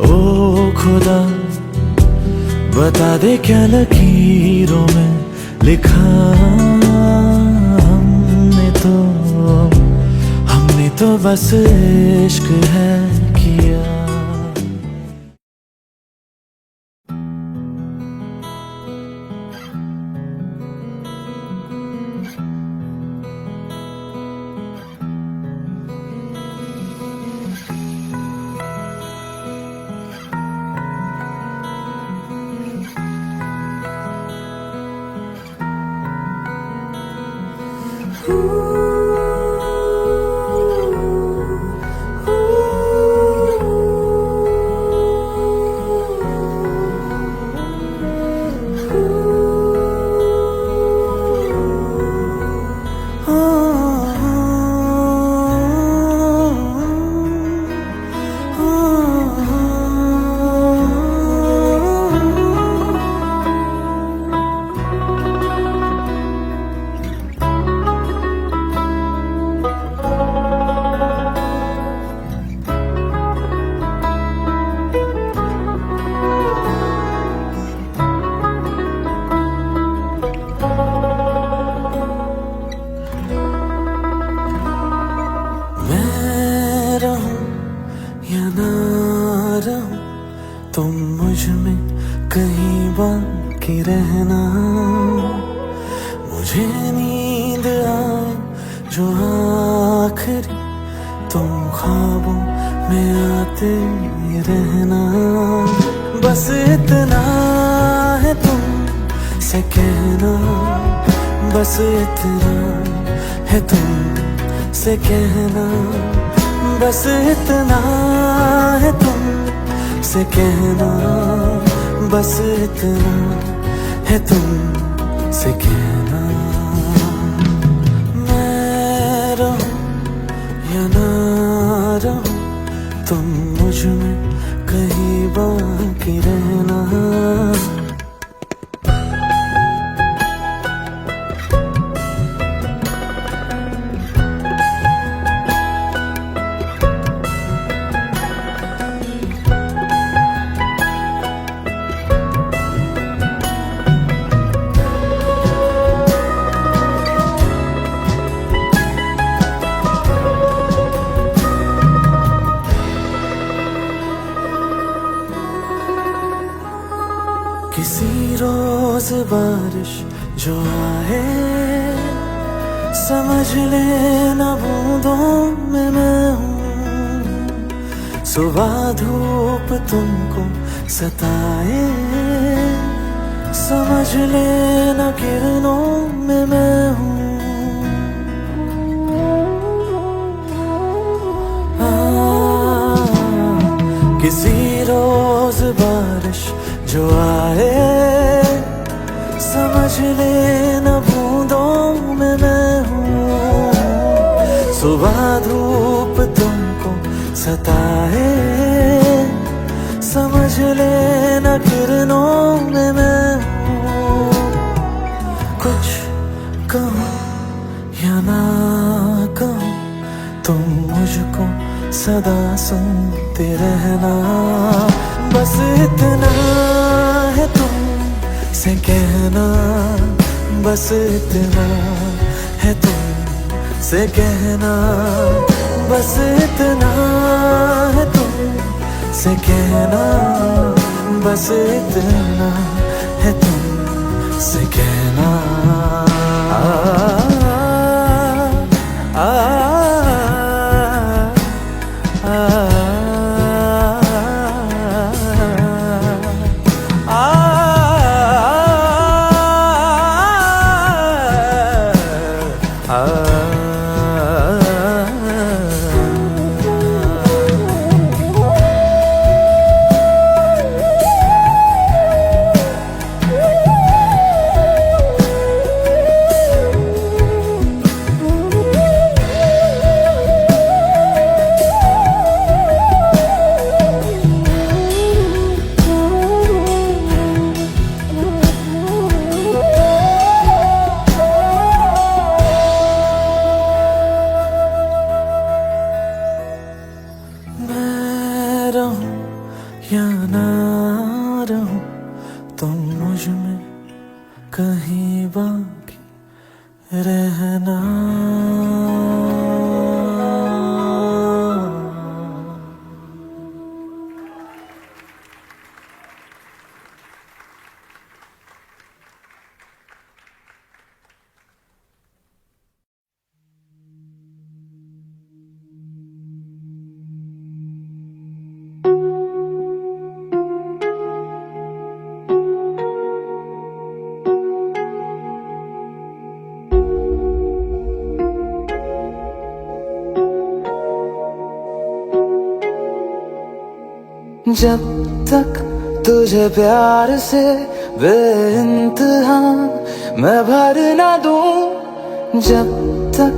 ओ खुदा बता दे क्या लकीरों में लिखा हमने तो बस इश्क है किया। मुझे नींद आए जो आखिरी, तुम ख्वाबों में आते रहना। बस इतना है तुम से कहना, बस इतना है तुम से कहना, बस इतना है तुम से कहना, बस इतना है तुम से कहना। मैं रहूं या ना रहूं, तुम मुझ में कहीं बाकी रहना। किसी रोज बारिश जो आए, समझ लेना बूंदों में मैं हूँ। सुबह धूप तुमको सताए, समझ लेना किरणों में मैं हूँ। किसी रोज बारिश जो आए, समझ लेना बूंदों में मैं हूँ। सुबह धूप तुमको सताए, समझ लेना किरणों में मैं हूँ। कुछ कहूँ या ना कहूँ, तुम मुझको सदा सुनते रहना। बस इतना है तुम से कहना, बस इतना है तुम से कहना, बस इतना है तुम से कहना, बस इतना है तुम से कहना। रहूं या ना रहूं, तुम मुझ में कहीं बाकी रहना। जब तक तुझे प्यार से बेइंतहा मैं भर ना दूं, जब तक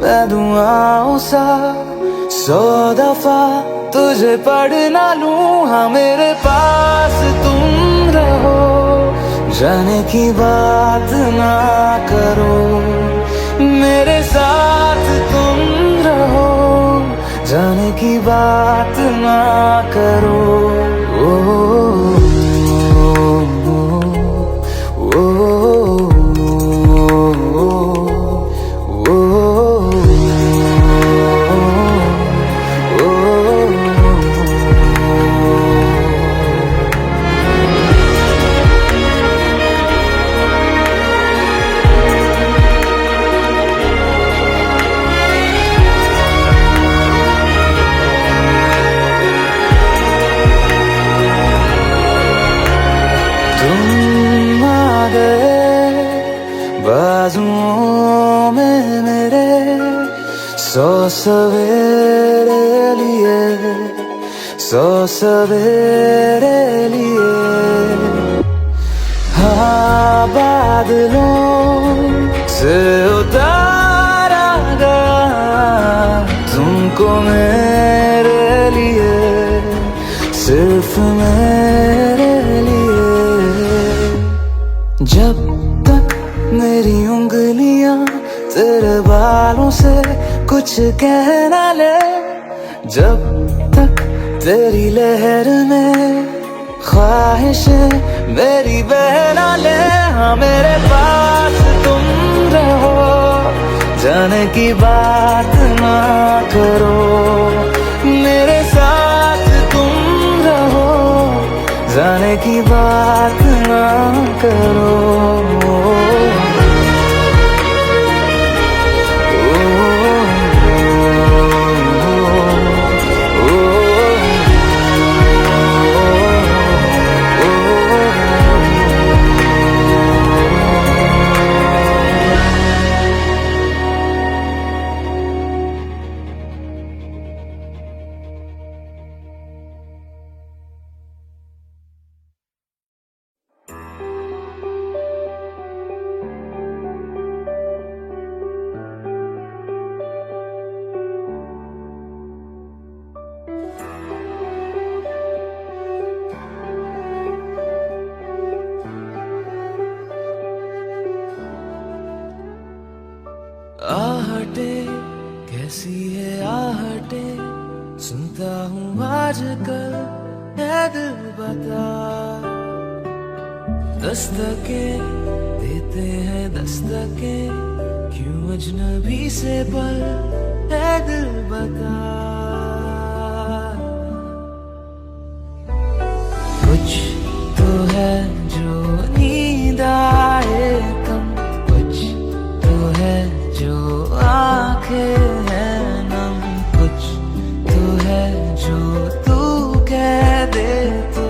मैं दुआओं सा 100 दफा तुझे पढ़ ना लूं। हाँ मेरे पास तुम रहो, जाने की बात ना करो, मेरे साथ तुम रहो, जाने की बात ना करो। ओ, ओ, ओ, ओ, बाजुओं में मेरे 100 सवेरे लिए, 100 सवेरे लिए। हाँ, बादलों से उतारा गया तुमको मेरे लिए, सिर्फ मेरे लिए। जब तक मेरी उंगलियां तेरे बालों से कुछ कह ना ले, जब तक तेरी लहर में ख्वाहिशें मेरी बह ना ले। हाँ, मेरे पास तुम रहो, जाने की बात ना करो, मेरे साथ तुम रहो, जाने की बात ना करो। आहटे कैसी है आहटे, सुनता हूँ आजकल है दिल बता। दस्तके देते हैं दस्तके, क्यों अजनबी से पल है दिल बता। कुछ तो है जो नींद आए कम, कुछ तो है जो आंखें हैं नम, कुछ तो है जो तू कह दे तो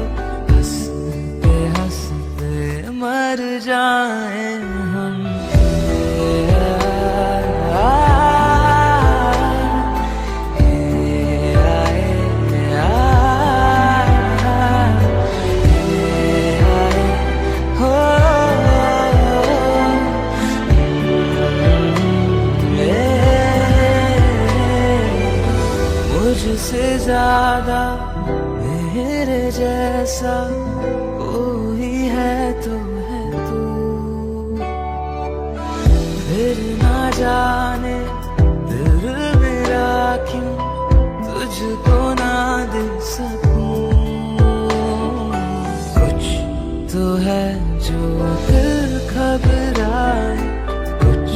हंसते हंसते मर जाए हम। मुझसे ज्यादा मेरे जैसा कोई है तो है तू, फिर ना जाने दिल मेरा क्यों तुझको ना दे सकूं। कुछ तो है जो दिल घबराए, कुछ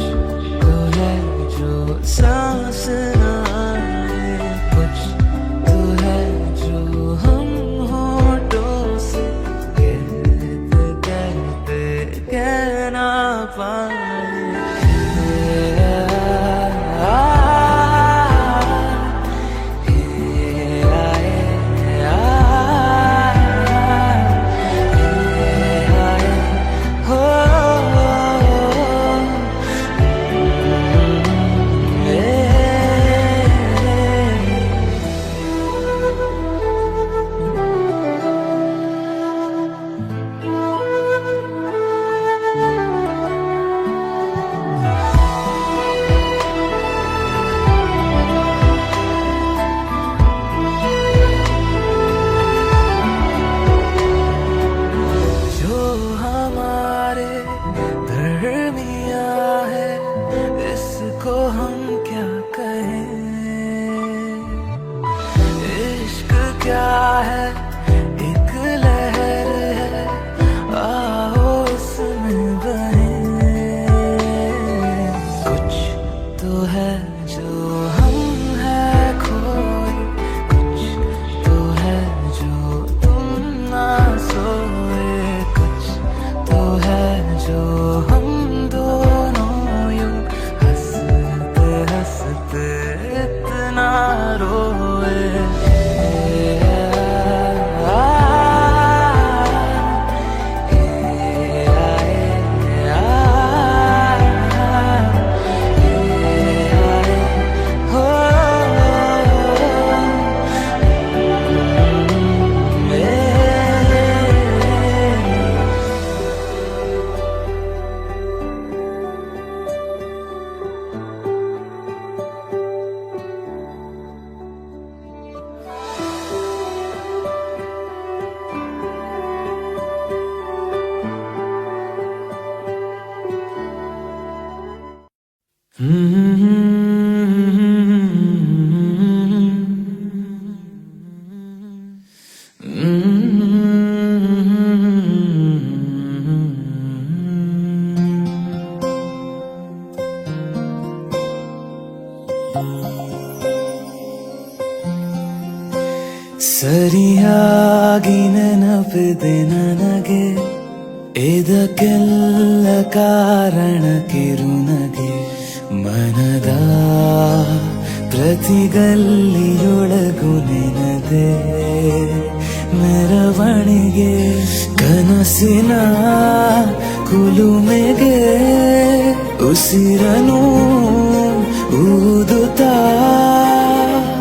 तो है जो सांस ना, कहना पाए। ಸರಿಯಾಗಿ ನೆನಪಿದೆ ನನಗೆ ಇದಕ್ಕೆಲ್ಲ ಕಾರಣ ಕಿರುನಗೆ ಮನದ ಪ್ರತಿಗಲ್ಲಿಯೊಳಗು ನೆನದೆ ಮೆರವಣಿಗೆ ಕನಸಿನ ಕುಲುಮೆಗೆ ಉಸಿರನು ಊದುತ್ತಾ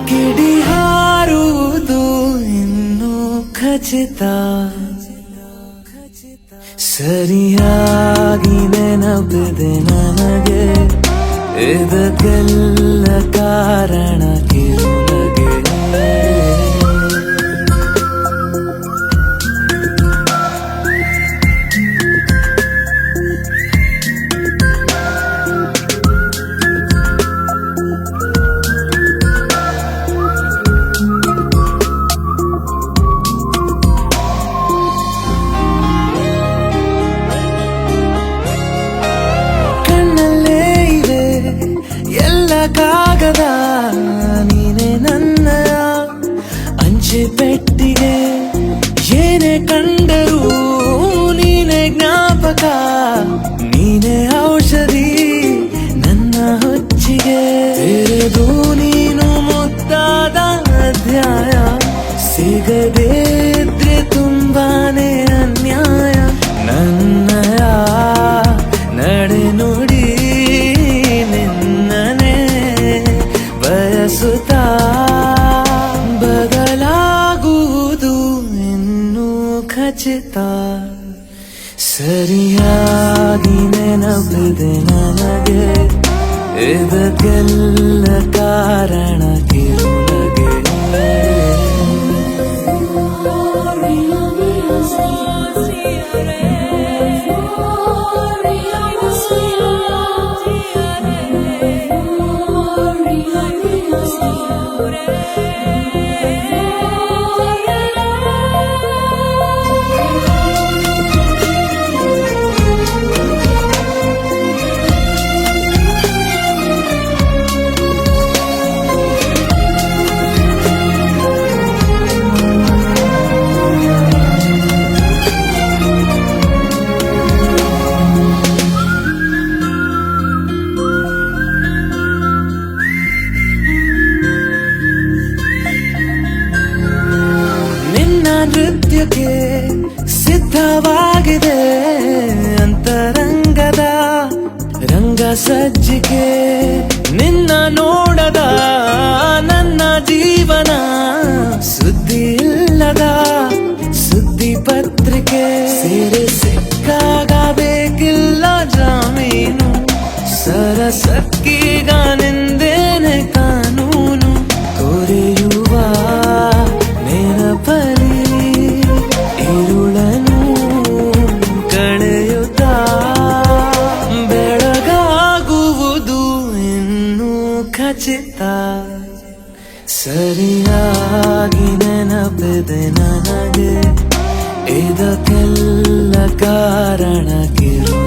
ಕಿಡಿ ಹಾರುವುದು ಇನ್ನು ಖಚಿತ ಸರಿಯಾಗಿ ನೆನಪಿದೆ ನನಗೆ ಇದಕ್ಕೆಲ್ಲ ಕಾರಣ ಕಿರುನಗೆ ಕಾಗದ ನೀನೆ ನನ್ನಯ ಅಂಚೆ ಪೆಟ್ಟಿಗೆ ಏನೇ ಕಂಡರೂ ನೀನೆ ಜ್ಞಾಪಕ ನೀನೆ ಔಷಧಿ ನನ್ನ ಹೊಚ್ಚಿಗೆ ತೆರೆದು ನೀನು ಮುದ್ದಾದ ಅಧ್ಯಾಯ ಸಿಗದೇ ಇದ್ರೆ ತುಂಬಾನೇ ಅನ್ಯಾಯ ನನ್ನಯ ನಡೆ ನುಡಿ ಬಯಸುತ್ತಾ ಬದಲಾಗುವುದು ಇನ್ನು ಖಚಿತ ಸರಿಯಾಗಿ ನೆನಪಿದೆ ನನಗೆ ಇದಕ್ಕೆಲ್ಲ ಕಾರಣ ಕಿರುನಗೆ ನೃತ್ಯಕ್ಕೆ ಸಿದ್ಧವಾಗಿದೆ ಅಂತರಂಗದ ರಂಗ ಸಜ್ಜಿಕೆ ನಿನ್ನ ನೋಡದ ನನ್ನ ಜೀವನ ಸುದ್ದಿ ಇಲ್ಲದ ಸುದ್ದಿ ಪತ್ರಿಕೆ ಸೇರೆ ಸಿಕ್ಕಾಗ ಬೇಕಿಲ್ಲ ಜಾಮೀನು ಸರಸಕ್ಕೀಗ ನಿಂದೇನೆ ಕಾನೂನು ಕೊರೆಯುವ ನೆನಪಲಿ ഇരുളനു ಕಳೆಯುತ್ತ ಬೆಳಗಾಗುವುದು ಇನ್ನು ಖಚಿತ ಸರಿಯಾಗಿ ನೆನಪಿದೆ ನನಗೆ ಇದಕ್ಕೆಲ್ಲ ಕಾರಣ ಕಿರು